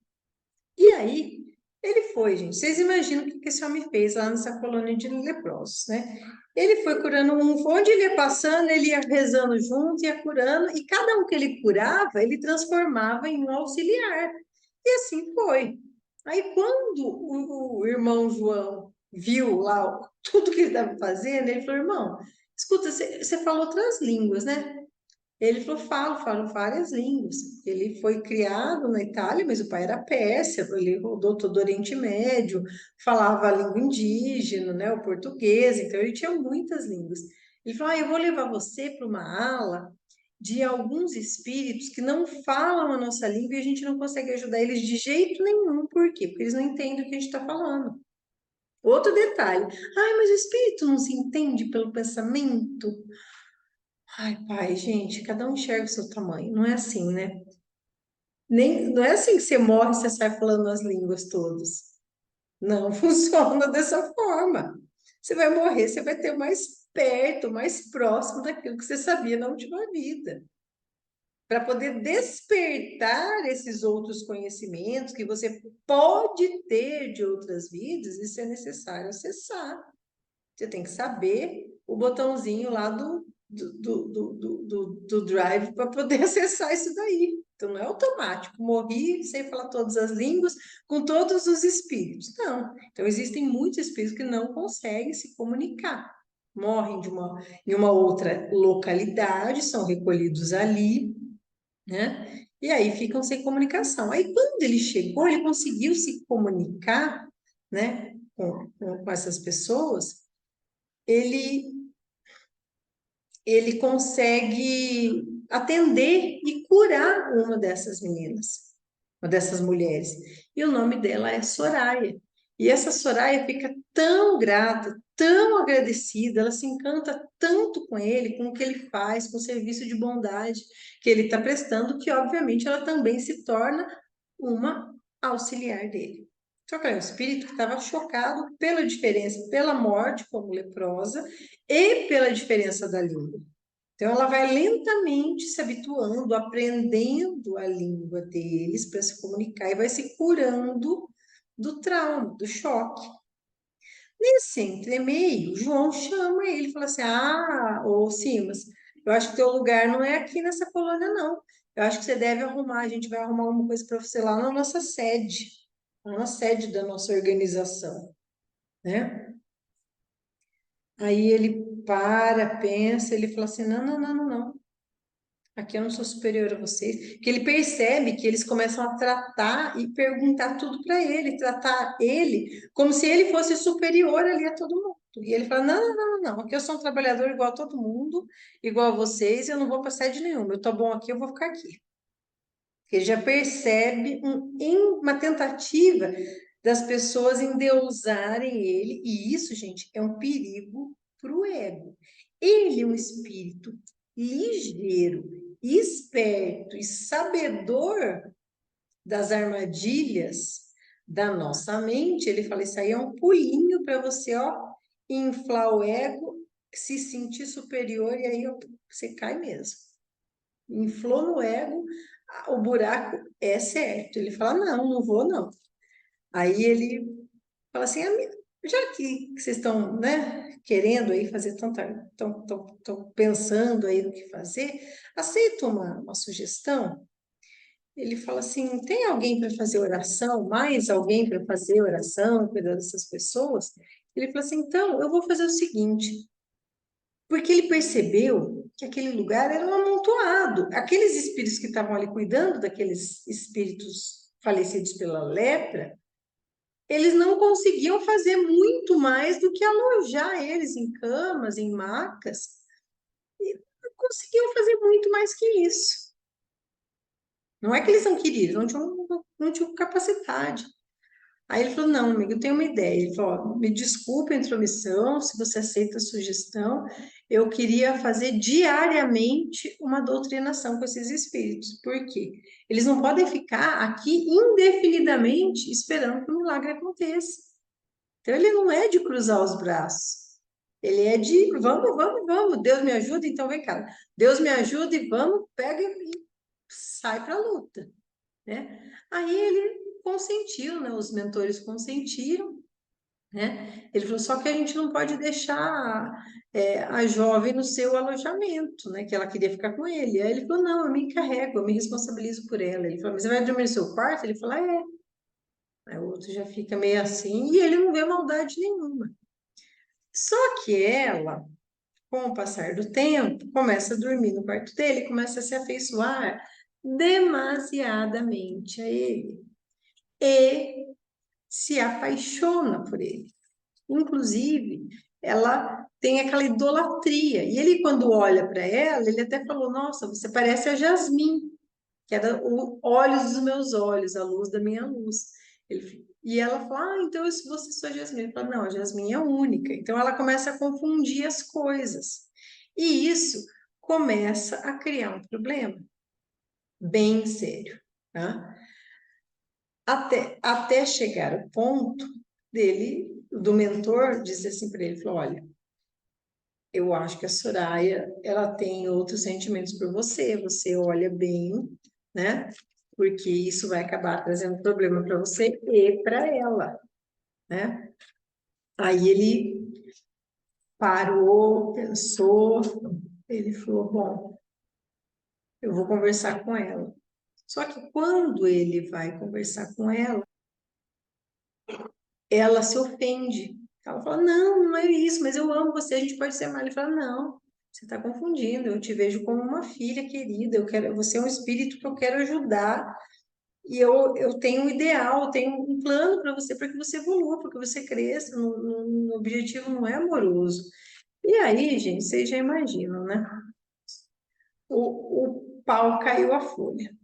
S1: E aí, ele foi, gente. Vocês imaginam o que esse homem fez lá nessa colônia de leprosos, né? Ele foi curando um, onde ele ia passando, ele ia rezando junto, ia curando, e cada um que ele curava, ele transformava em um auxiliar. E assim foi. Aí, quando o irmão João viu lá tudo que ele estava fazendo, ele falou: irmão, escuta, você falou outras línguas, né? Ele falou, falo várias línguas. Ele foi criado na Itália, mas o pai era péssimo, ele rodou todo o Oriente Médio, falava a língua indígena, né, o português, então ele tinha muitas línguas. Ele falou, eu vou levar você para uma ala de alguns espíritos que não falam a nossa língua e a gente não consegue ajudar eles de jeito nenhum. Por quê? Porque eles não entendem o que a gente está falando. Outro detalhe, mas o espírito não se entende pelo pensamento? Ai, pai, gente, cada um enxerga o seu tamanho, não é assim, né? Nem, não é assim que você morre e você sai falando as línguas todas. Não funciona dessa forma. Você vai morrer, você vai ter mais perto, mais próximo daquilo que você sabia na última vida. Para poder despertar esses outros conhecimentos que você pode ter de outras vidas, isso é necessário acessar. Você tem que saber o botãozinho lá do Drive para poder acessar isso daí. Então, não é automático. Morri sem falar todas as línguas, com todos os espíritos. Não. Então, existem muitos espíritos que não conseguem se comunicar. Morrem em uma outra localidade, são recolhidos ali, né? E aí ficam sem comunicação. Aí, quando ele chegou, ele conseguiu se comunicar, né, com essas pessoas, ele, ele consegue atender e curar uma dessas meninas, uma dessas mulheres. E o nome dela é Soraya. E essa Soraya fica tão grata, tão agradecida, ela se encanta tanto com ele, com o que ele faz, com o serviço de bondade que ele está prestando, que obviamente ela também se torna uma auxiliar dele. Só que é um espírito que estava chocado pela diferença, pela morte como leprosa e pela diferença da língua. Então, ela vai lentamente se habituando, aprendendo a língua deles para se comunicar e vai se curando do trauma, do choque. Nesse entremeio, o João chama ele e fala assim: Ah, ô Simas, eu acho que teu lugar não é aqui nessa colônia, não. Eu acho que você deve arrumar, a gente vai arrumar uma coisa para você lá na sede da nossa organização, né? Aí ele para, pensa, ele fala assim: Não, não, não, não, não. Aqui eu não sou superior a vocês. Que ele percebe que eles começam a tratar e perguntar tudo para ele, tratar ele como se ele fosse superior ali a todo mundo. E ele fala: Não, não, não, não, aqui eu sou um trabalhador igual a todo mundo, igual a vocês, eu não vou para sede nenhuma. Eu tô bom aqui, eu vou ficar aqui. Ele já percebe uma tentativa das pessoas endeusarem ele, e isso, gente, é um perigo para o ego. Ele é um espírito ligeiro, esperto e sabedor das armadilhas da nossa mente. Ele fala: Isso aí é um pulinho para você, ó, inflar o ego, se sentir superior, e aí ó, você cai mesmo. Inflou no ego, o buraco é certo. Ele fala: Não, não vou, não. Aí ele fala assim: Já que vocês estão, né, querendo aí fazer tanta, estão pensando aí no que fazer, aceita uma sugestão? Ele fala assim: Tem alguém para fazer oração? Mais alguém para fazer oração, cuidar dessas pessoas? Ele fala assim: Então, eu vou fazer o seguinte. Porque ele percebeu que aquele lugar era um amontoado. Aqueles espíritos que estavam ali cuidando daqueles espíritos falecidos pela lepra, eles não conseguiam fazer muito mais do que alojar eles em camas, em macas. E não conseguiam fazer muito mais que isso. Não é que eles não queriam, não tinham capacidade. Aí ele falou: Não, amigo, eu tenho uma ideia. Ele falou: Ó, me desculpe a intromissão, se você aceita a sugestão, eu queria fazer diariamente uma doutrinação com esses espíritos. Por quê? Eles não podem ficar aqui indefinidamente esperando que o milagre aconteça. Então, ele não é de cruzar os braços. Ele é de vamos, vamos, vamos. Deus me ajuda, então vem cá. Deus me ajuda e vamos, pega e sai para a luta, né? Aí ele consentiu, né? Os mentores consentiram, né? Ele falou: Só que a gente não pode deixar a jovem no seu alojamento, né? Que ela queria ficar com ele. Aí ele falou: Não, eu me encarrego, eu me responsabilizo por ela. Ele falou: Mas você vai dormir no seu quarto? Ele falou: É. Aí o outro já fica meio assim e ele não vê maldade nenhuma. Só que ela, com o passar do tempo, começa a dormir no quarto dele, começa a se afeiçoar demasiadamente a ele e se apaixona por ele. Inclusive, ela tem aquela idolatria. E ele, quando olha para ela, ele até falou: Nossa, você parece a Jasmim, que era o olhos dos meus olhos, a luz da minha luz. E ela fala: Então você sou a Jasmim. Ele fala: Não, a Jasmim é única. Então ela começa a confundir as coisas. E isso começa a criar um problema bem sério. tá? Até chegar o ponto dele, do mentor, dizer assim para ele, falou, olha, eu acho que a Soraya, ela tem outros sentimentos por você, você olha bem, né? Porque isso vai acabar trazendo problema para você e para ela, né? Aí ele parou, pensou, ele falou, bom, eu vou conversar com ela. Só que quando ele vai conversar com ela se ofende. Ela fala, não, não é isso, mas eu amo você, a gente pode ser amado. Ele fala, não, você está confundindo, eu te vejo como uma filha querida, você é um espírito que eu quero ajudar, e eu tenho um ideal, eu tenho um plano para que você evolua, para que você cresça, o objetivo não é amoroso. E aí, gente, vocês já imaginam, né? O pau caiu a folha.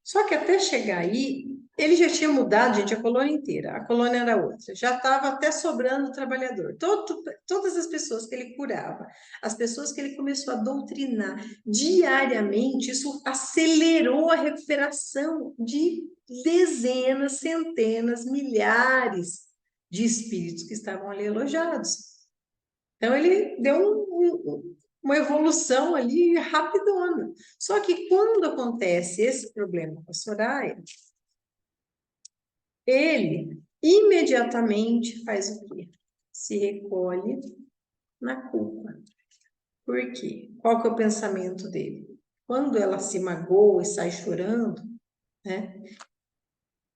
S1: Só que até chegar aí, ele já tinha mudado, gente, a colônia inteira. A colônia era outra. Já estava até sobrando trabalhador. Todas as pessoas que ele curava, as pessoas que ele começou a doutrinar diariamente, isso acelerou a recuperação de dezenas, centenas, milhares de espíritos que estavam ali alojados. Então, ele deu uma evolução ali rapidona. Só que quando acontece esse problema com a Soraya, ele imediatamente faz o quê? Se recolhe na culpa. Por quê? Qual que é o pensamento dele? Quando ela se magoa e sai chorando, né?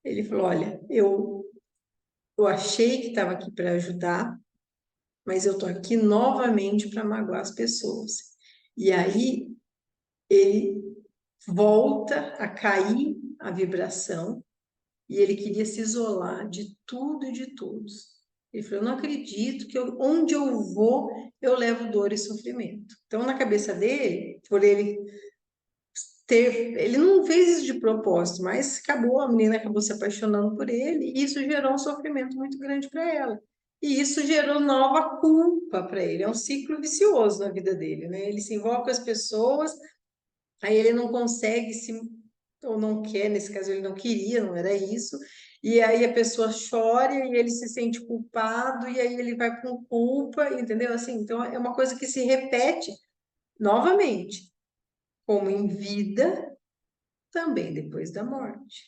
S1: Ele falou, olha, eu achei que estava aqui para ajudar, mas eu estou aqui novamente para magoar as pessoas. E aí ele volta a cair a vibração e ele queria se isolar de tudo e de todos. Ele falou, eu não acredito que onde eu vou, eu levo dor e sofrimento. Então, na cabeça dele, por ele ele não fez isso de propósito, mas a menina acabou se apaixonando por ele e isso gerou um sofrimento muito grande para ela. E isso gerou nova culpa para ele. É um ciclo vicioso na vida dele, né? Ele se envolve com as pessoas, aí ele não consegue ou não quer, nesse caso ele não queria, não era isso, e aí a pessoa chora e ele se sente culpado, e aí ele vai com culpa, entendeu? Assim, então é uma coisa que se repete novamente, como em vida, também depois da morte.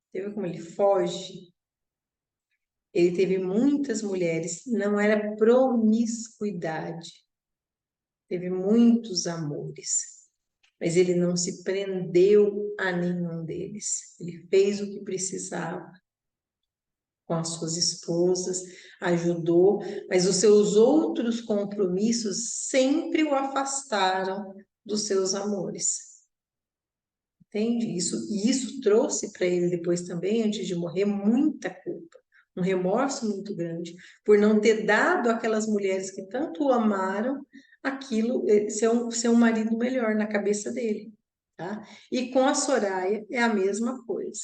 S1: Você viu como ele foge? Ele teve muitas mulheres, não era promiscuidade, teve muitos amores. Mas ele não se prendeu a nenhum deles. Ele fez o que precisava com as suas esposas, ajudou, mas os seus outros compromissos sempre o afastaram dos seus amores. Entende? Isso trouxe para ele depois também, antes de morrer, muita culpa, um remorso muito grande, por não ter dado àquelas mulheres que tanto o amaram aquilo, ser um marido melhor na cabeça dele. Tá? E com a Soraya é a mesma coisa.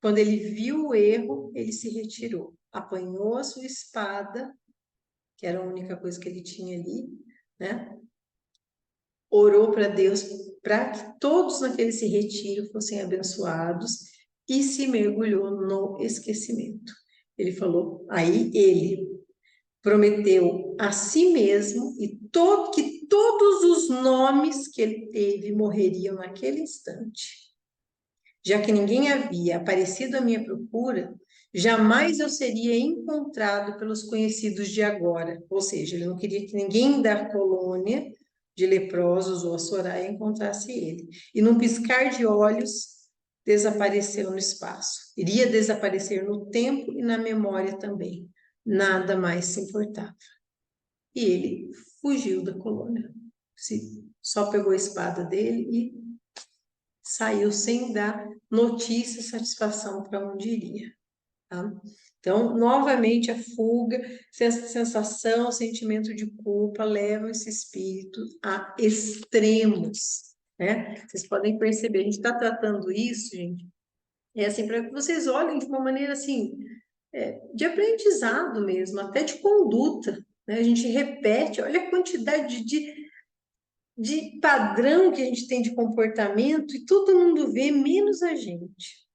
S1: Quando ele viu o erro, ele se retirou, apanhou a sua espada, que era a única coisa que ele tinha ali, né? Orou para Deus para que todos naquele retiro fossem abençoados e se mergulhou no esquecimento. Ele falou, aí ele prometeu a si mesmo que todos os nomes que ele teve morreriam naquele instante. Já que ninguém havia aparecido à minha procura, jamais eu seria encontrado pelos conhecidos de agora. Ou seja, ele não queria que ninguém da colônia de leprosos ou a Soraya encontrasse ele. E num piscar de olhos, desapareceu no espaço. Iria desaparecer no tempo e na memória também. Nada mais se importava. E ele fugiu da colônia. Só pegou a espada dele e saiu sem dar notícia, satisfação para onde iria. Tá? Então, novamente, a fuga, sensação, sentimento de culpa levam esse espírito a extremos. Né? Vocês podem perceber, a gente está tratando isso, gente, é assim, para que vocês olhem de uma maneira assim, de aprendizado mesmo, até de conduta. Né? A gente repete, olha a quantidade de de padrão que a gente tem de comportamento e todo mundo vê, menos a gente.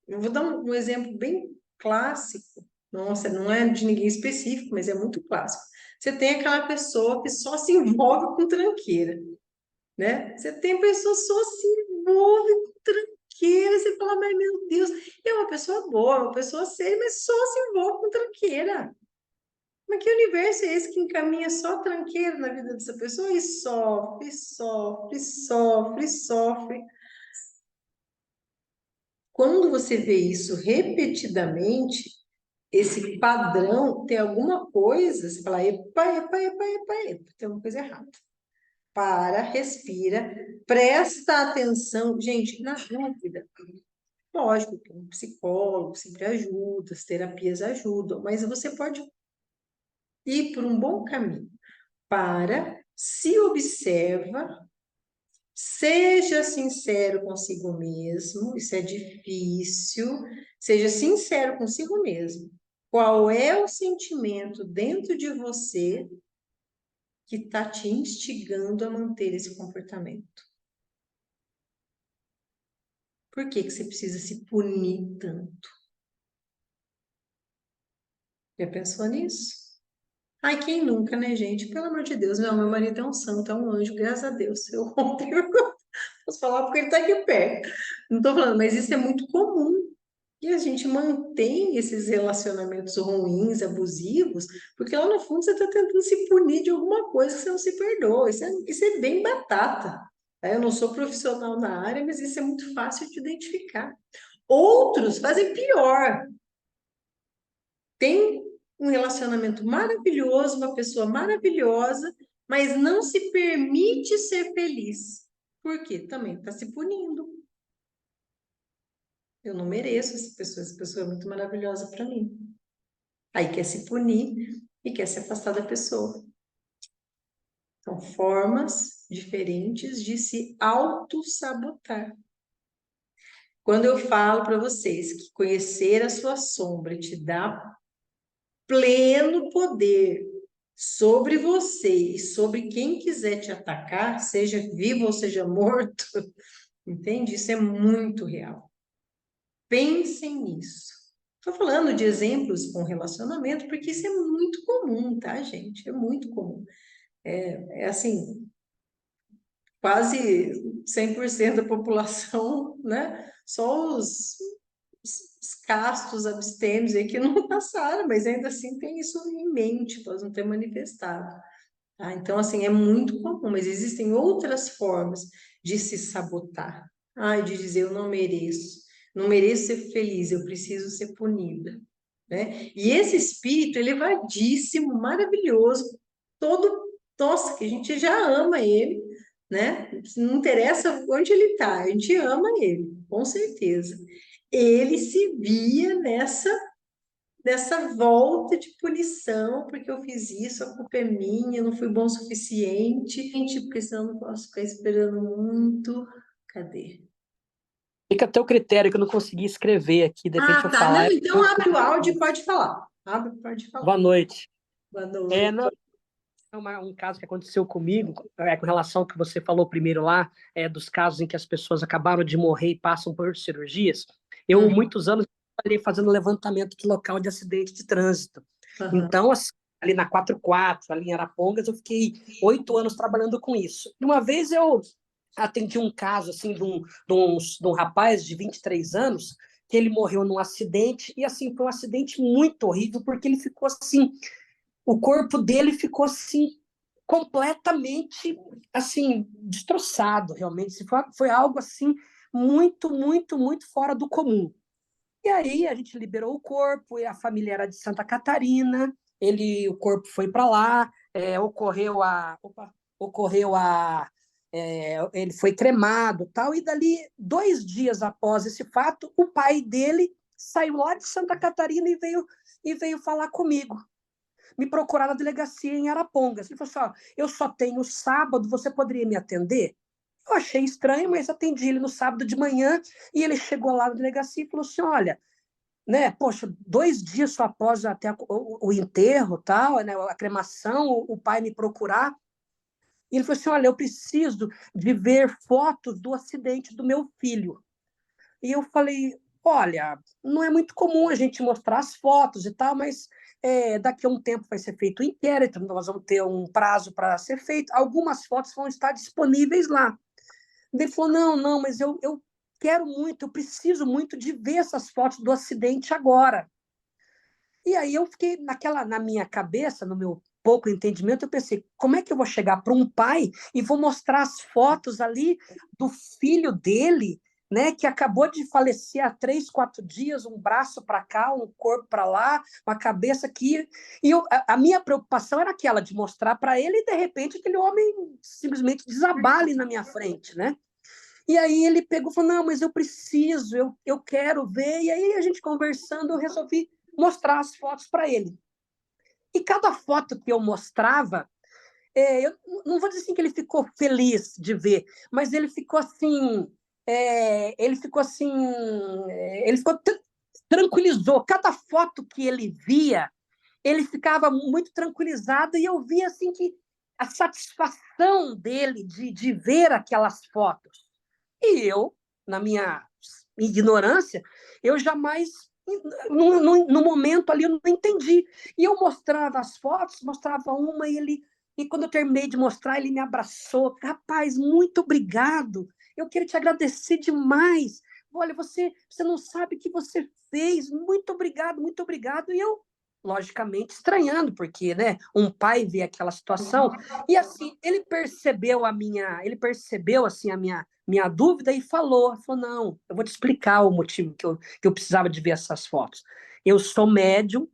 S1: Eu vou dar um exemplo bem clássico. Nossa, não é de ninguém específico, mas é muito clássico. Você tem aquela pessoa que só se envolve com tranqueira, né? Você tem pessoa que só se envolve com tranqueira, você fala, mas meu Deus, é uma pessoa boa, uma pessoa séria, mas só se envolve com tranqueira. Mas que universo é esse que encaminha só tranqueira na vida dessa pessoa e sofre, sofre, sofre, sofre? Quando você vê isso repetidamente, esse padrão tem alguma coisa, você fala, epa, epa, epa, epa, epa, tem alguma coisa errada. Para, respira, presta atenção. Gente, na dúvida, lógico que um psicólogo sempre ajuda, as terapias ajudam, mas você pode ir por um bom caminho. Para, se observa, seja sincero consigo mesmo, isso é difícil, seja sincero consigo mesmo. Qual é o sentimento dentro de você que está te instigando a manter esse comportamento? Por que que você precisa se punir tanto? Já pensou nisso? Ai, quem nunca, né, gente? Pelo amor de Deus, não, meu marido é um santo, é um anjo, graças a Deus. Eu ontem posso falar porque ele está aqui perto. Não estou falando, mas isso é muito comum. E a gente mantém esses relacionamentos ruins, abusivos, porque lá no fundo você está tentando se punir de alguma coisa que você não se perdoa. Isso é bem batata. Tá? Eu não sou profissional na área, mas isso é muito fácil de identificar. Outros fazem pior. Tem um relacionamento maravilhoso, uma pessoa maravilhosa, mas não se permite ser feliz. Por quê? Também está se punindo. Eu não mereço essa pessoa é muito maravilhosa para mim. Aí quer se punir e quer se afastar da pessoa. São formas diferentes de se auto-sabotar. Quando eu falo para vocês que conhecer a sua sombra te dá pleno poder sobre você e sobre quem quiser te atacar, seja vivo ou seja morto, entende? Isso é muito real. Pensem nisso. Estou falando de exemplos com relacionamento, porque isso é muito comum, tá, gente? É muito comum. É assim, quase 100% da população, né? Só os castos abstêmios aí que não passaram, mas ainda assim tem isso em mente, pode não ter manifestado. Tá? Então, assim, é muito comum, mas existem outras formas de se sabotar. Ai, de dizer, eu não mereço, não mereço ser feliz, eu preciso ser punida, né? E esse espírito elevadíssimo, maravilhoso, todo, nossa, que a gente já ama ele, né? Não interessa onde ele está, a gente ama ele, com certeza. Ele se via nessa volta de punição, porque eu fiz isso, a culpa é minha, eu não fui bom o suficiente, gente, porque senão eu não posso ficar esperando muito. Cadê?
S2: Fica a teu critério, que eu não consegui escrever aqui, de repente
S1: Ah,
S2: eu
S1: tá. Não,
S2: falar.
S1: então abre o áudio e pode falar. Abre, pode falar.
S2: Boa noite.
S1: Boa noite.
S2: Não, é um caso que aconteceu comigo, com relação ao que você falou primeiro lá, dos casos em que as pessoas acabaram de morrer e passam por cirurgias. Eu,
S1: Uhum,
S2: muitos anos, trabalhei fazendo levantamento de local de acidente de trânsito.
S1: uhum,
S2: Então, assim, ali na 44, ali em Arapongas, eu fiquei 8 anos trabalhando com isso. E uma vez eu atendi um caso assim de um rapaz de 23 anos que ele morreu num acidente e assim foi um acidente muito horrível porque ele ficou assim, o corpo dele ficou assim completamente assim destroçado, realmente foi algo assim muito, muito, muito fora do comum. E aí a gente liberou o corpo, e a família era de Santa Catarina, o corpo foi para lá, ele foi cremado, tal, e dali 2 dias após esse fato, o pai dele saiu lá de Santa Catarina e veio falar comigo, me procurar na delegacia em Arapongas. Ele falou assim: ó, eu só tenho sábado, você poderia me atender? Eu achei estranho, mas atendi ele no sábado de manhã e ele chegou lá na delegacia e falou assim: olha, né, poxa, 2 dias só após até o enterro, tal, né, a cremação, o pai me procurar. E ele falou assim, olha, eu preciso de ver fotos do acidente do meu filho. E eu falei, olha, não é muito comum a gente mostrar as fotos e tal, mas daqui a um tempo vai ser feito o inquérito, nós vamos ter um prazo para ser feito, algumas fotos vão estar disponíveis lá. Ele falou, não, mas eu quero muito, eu preciso muito de ver essas fotos do acidente agora. E aí eu fiquei na minha cabeça, no meu pouco entendimento, eu pensei, como é que eu vou chegar para um pai e vou mostrar as fotos ali do filho dele, né, que acabou de falecer há 3, 4 dias, um braço para cá, um corpo para lá, uma cabeça aqui. E a minha preocupação era aquela de mostrar para ele e, de repente, aquele homem simplesmente desabar ali na minha frente, né? E aí ele pegou e falou, não, mas eu preciso, eu quero ver. E aí a gente conversando, eu resolvi mostrar as fotos para ele. E cada foto que eu mostrava, eu não vou dizer assim que ele ficou feliz de ver, mas ele ficou assim, ele ficou tranquilizou. Cada foto que ele via, ele ficava muito tranquilizado e eu via assim que a satisfação dele de ver aquelas fotos. E eu, na minha ignorância, eu jamais, no momento ali, eu não entendi. E eu mostrava as fotos, mostrava uma, e quando eu terminei de mostrar, ele me abraçou. Rapaz, muito obrigado. Eu quero te agradecer demais. Olha, você não sabe o que você fez. Muito obrigado, muito obrigado. E eu, logicamente, estranhando, porque, né, um pai vê aquela situação. E assim, ele percebeu assim a minha dúvida e falou, não, eu vou te explicar o motivo que eu precisava de ver essas fotos. Eu sou médium,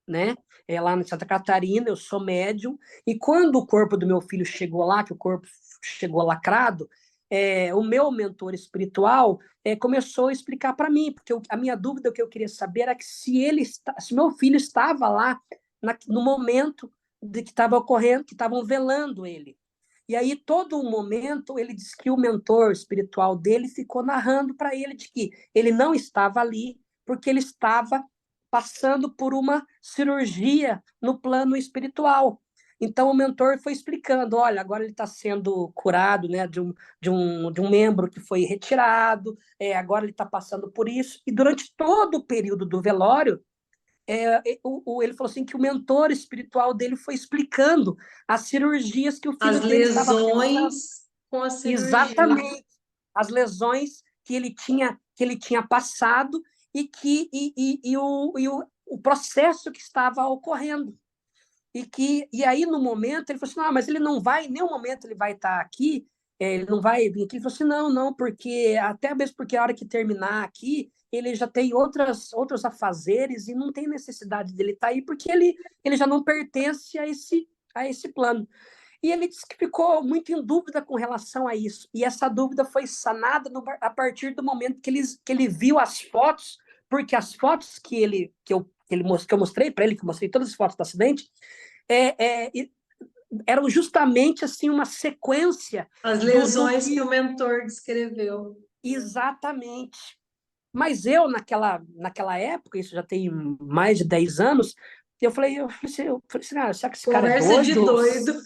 S2: né? Lá em Santa Catarina, eu sou médium, e quando o corpo do meu filho chegou lá, que o corpo chegou lacrado, o meu mentor espiritual começou a explicar para mim, porque a minha dúvida, o que eu queria saber era que se meu filho estava lá no momento de que estava ocorrendo, que estavam velando ele. E aí, todo o momento, ele disse que o mentor espiritual dele ficou narrando para ele de que ele não estava ali porque ele estava passando por uma cirurgia no plano espiritual. Então, o mentor foi explicando, olha, agora ele está sendo curado, né, de um membro que foi retirado, agora ele está passando por isso. E durante todo o período do velório, ele falou assim que o mentor espiritual dele foi explicando as cirurgias que o
S1: As
S2: filho dele estava passando.
S1: lesões com a cirurgia.
S2: Exatamente. As lesões que ele tinha passado e o processo que estava ocorrendo. E aí, no momento, ele falou assim, mas ele não vai, em nenhum momento ele vai estar aqui, ele não vai vir aqui. Ele falou assim, não, porque até mesmo porque a hora que terminar aqui, ele já tem outros afazeres e não tem necessidade dele estar aí, porque ele já não pertence a esse plano. E ele disse que ficou muito em dúvida com relação a isso. E essa dúvida foi sanada a partir do momento que ele viu as fotos, porque as fotos que eu mostrei para ele, que eu mostrei todas as fotos do acidente, eram justamente assim uma sequência
S1: As
S2: do
S1: lesões que
S2: que
S1: o mentor descreveu.
S2: exatamente. Mas eu, naquela época, isso já tem mais de 10 anos, eu falei assim, será que esse cara é
S1: Conversa de
S2: doido?
S1: doido.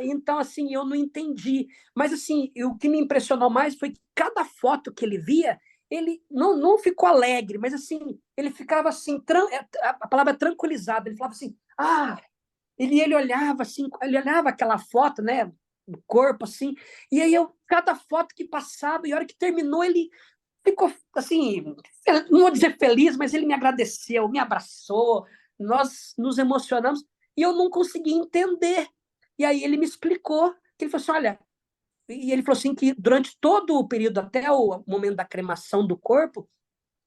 S2: Então, assim, eu não entendi. Mas, assim, o que me impressionou mais foi que cada foto que ele via, ele não ficou alegre, mas, assim, ele ficava, assim, a palavra é tranquilizado. Ele falava assim, ele olhava, assim, ele olhava aquela foto, né, do corpo, assim, e aí cada foto que passava, e a hora que terminou, ele ficou, assim, não vou dizer feliz, mas ele me agradeceu, me abraçou, nós nos emocionamos, e eu não consegui entender. E aí ele me explicou, que ele falou assim, olha, e ele falou assim que durante todo o período, até o momento da cremação do corpo,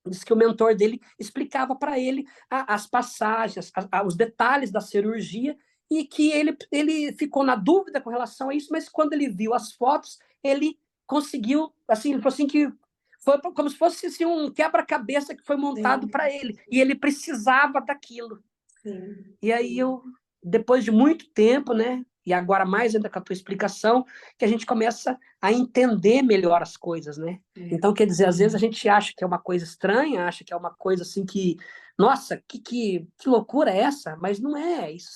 S2: disse que o mentor dele explicava para ele as passagens, os detalhes da cirurgia, e que ele ficou na dúvida com relação a isso, mas quando ele viu as fotos, ele conseguiu, assim, ele falou assim que foi como se fosse assim, um quebra-cabeça que foi montado
S1: Sim,
S2: para ele, e ele precisava daquilo.
S1: sim.
S2: E aí depois de muito tempo, né, e agora mais ainda com a tua explicação, que a gente começa a entender melhor as coisas, né?
S1: É.
S2: Então, quer dizer, às vezes a gente acha que é uma coisa estranha, acha que é uma coisa assim que, nossa, que loucura é essa? Mas não é, isso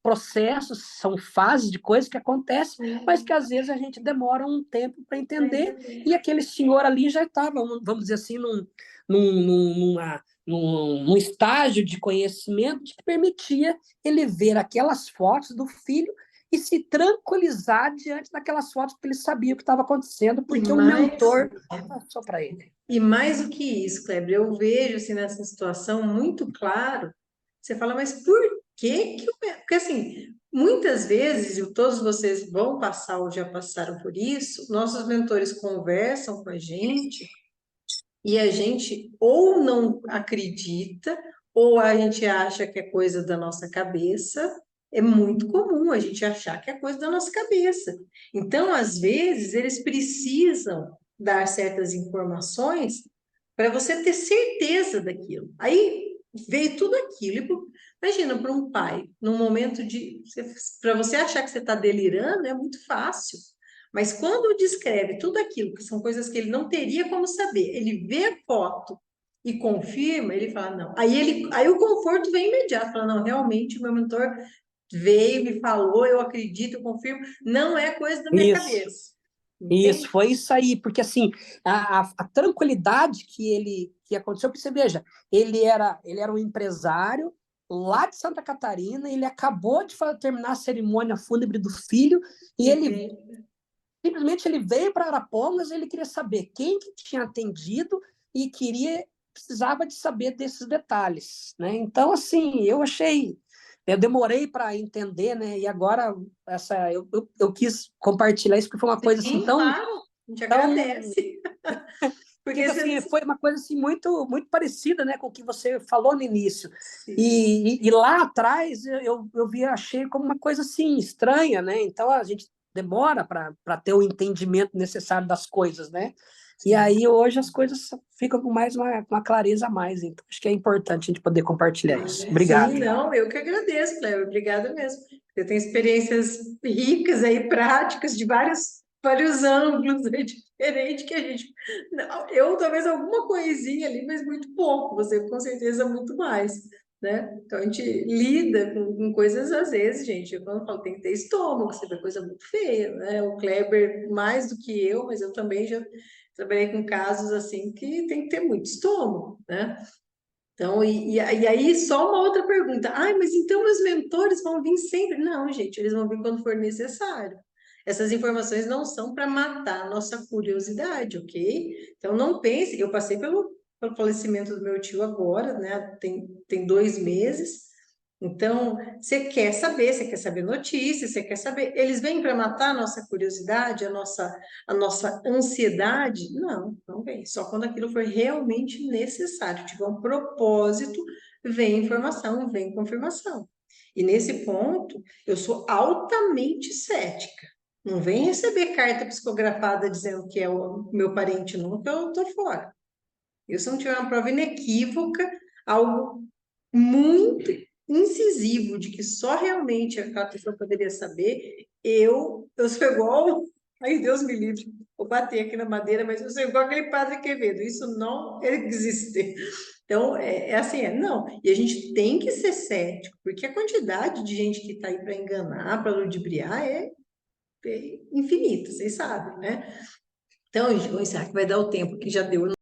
S2: processos, são fases de coisas que acontecem, mas que às vezes a gente demora um tempo para entender, e aquele senhor ali já estava, vamos dizer assim, num estágio de conhecimento que permitia ele ver aquelas fotos do filho e se tranquilizar diante daquelas fotos, porque ele sabia o que estava acontecendo, porque o mentor passou para ele.
S1: E mais do que isso, Kleber, eu vejo assim, nessa situação muito claro. Você fala, mas por que que Porque assim, muitas vezes, e todos vocês vão passar ou já passaram por isso, nossos mentores conversam com a gente e a gente ou não acredita, ou a gente acha que é coisa da nossa cabeça. É muito comum a gente achar que é coisa da nossa cabeça. Então, às vezes, eles precisam dar certas informações para você ter certeza daquilo. Aí veio tudo aquilo. Imagina para um pai, num momento de. Para você achar que você está delirando, é muito fácil. Mas quando descreve tudo aquilo, que são coisas que ele não teria como saber, ele vê a foto e confirma, ele fala, não. Aí o conforto vem imediato, fala, não, realmente o meu mentor veio, me falou, eu acredito, eu confirmo, não é coisa da minha
S2: Isso.
S1: cabeça.
S2: Isso,
S1: Entende?
S2: foi isso aí, porque assim, a tranquilidade que aconteceu, porque você veja, ele era um empresário lá de Santa Catarina, ele acabou de terminar a cerimônia fúnebre do filho, e ele simplesmente ele veio para Arapongas, ele queria saber quem que tinha atendido e precisava de saber desses detalhes, né? Então, assim, eu demorei para entender, né? E agora eu quis compartilhar isso porque foi uma coisa assim
S1: Sim, claro, a gente
S2: tão
S1: agradece.
S2: que
S1: Porque
S2: assim
S1: você.
S2: foi uma coisa assim muito parecida, né, com o que você falou no início.
S1: Sim.
S2: E lá atrás achei como uma coisa assim estranha, né? Então a gente demora para ter o entendimento necessário das coisas, né? E
S1: Sim.
S2: aí hoje as coisas ficam com mais uma clareza a mais. Então acho que é importante a gente poder compartilhar isso.
S1: Sim,
S2: Obrigado.
S1: não, eu que agradeço, Cléber, obrigada mesmo. Eu tenho experiências ricas aí, práticas, de vários ângulos aí diferentes que a gente. Não, eu talvez alguma coisinha ali, mas muito pouco, você com certeza muito mais, né? Então a gente lida com coisas às vezes, gente. Eu quando falo tem que ter estômago, você vê coisa muito feia, né? O Kleber mais do que eu, mas eu também já trabalhei com casos assim que tem que ter muito estômago, né? Então, e aí só uma outra pergunta. Ai, mas então meus mentores vão vir sempre? Não, gente, eles vão vir quando for necessário. Essas informações não são para matar a nossa curiosidade, ok? Então não pense, eu passei pelo falecimento do meu tio agora, né? Tem 2 meses. Então, você quer saber notícias, você quer saber. Eles vêm para matar a nossa curiosidade, a nossa ansiedade? Não, não vem. Só quando aquilo for realmente necessário, tiver um propósito, vem informação, vem confirmação. E nesse ponto, eu sou altamente cética. Não vem receber carta psicografada dizendo que é o meu parente, não, que eu estou fora. Eu, se não tiver uma prova inequívoca, algo muito incisivo de que só realmente aquela pessoa poderia saber, eu sou igual, ai Deus me livre, vou bater aqui na madeira, mas eu sou igual aquele padre Quevedo, isso não existe. Então, assim, não. E a gente tem que ser cético, porque a quantidade de gente que está aí para enganar, para ludibriar, é infinita, vocês sabem, né? Então, gente, vamos encerrar que vai dar o tempo que já deu.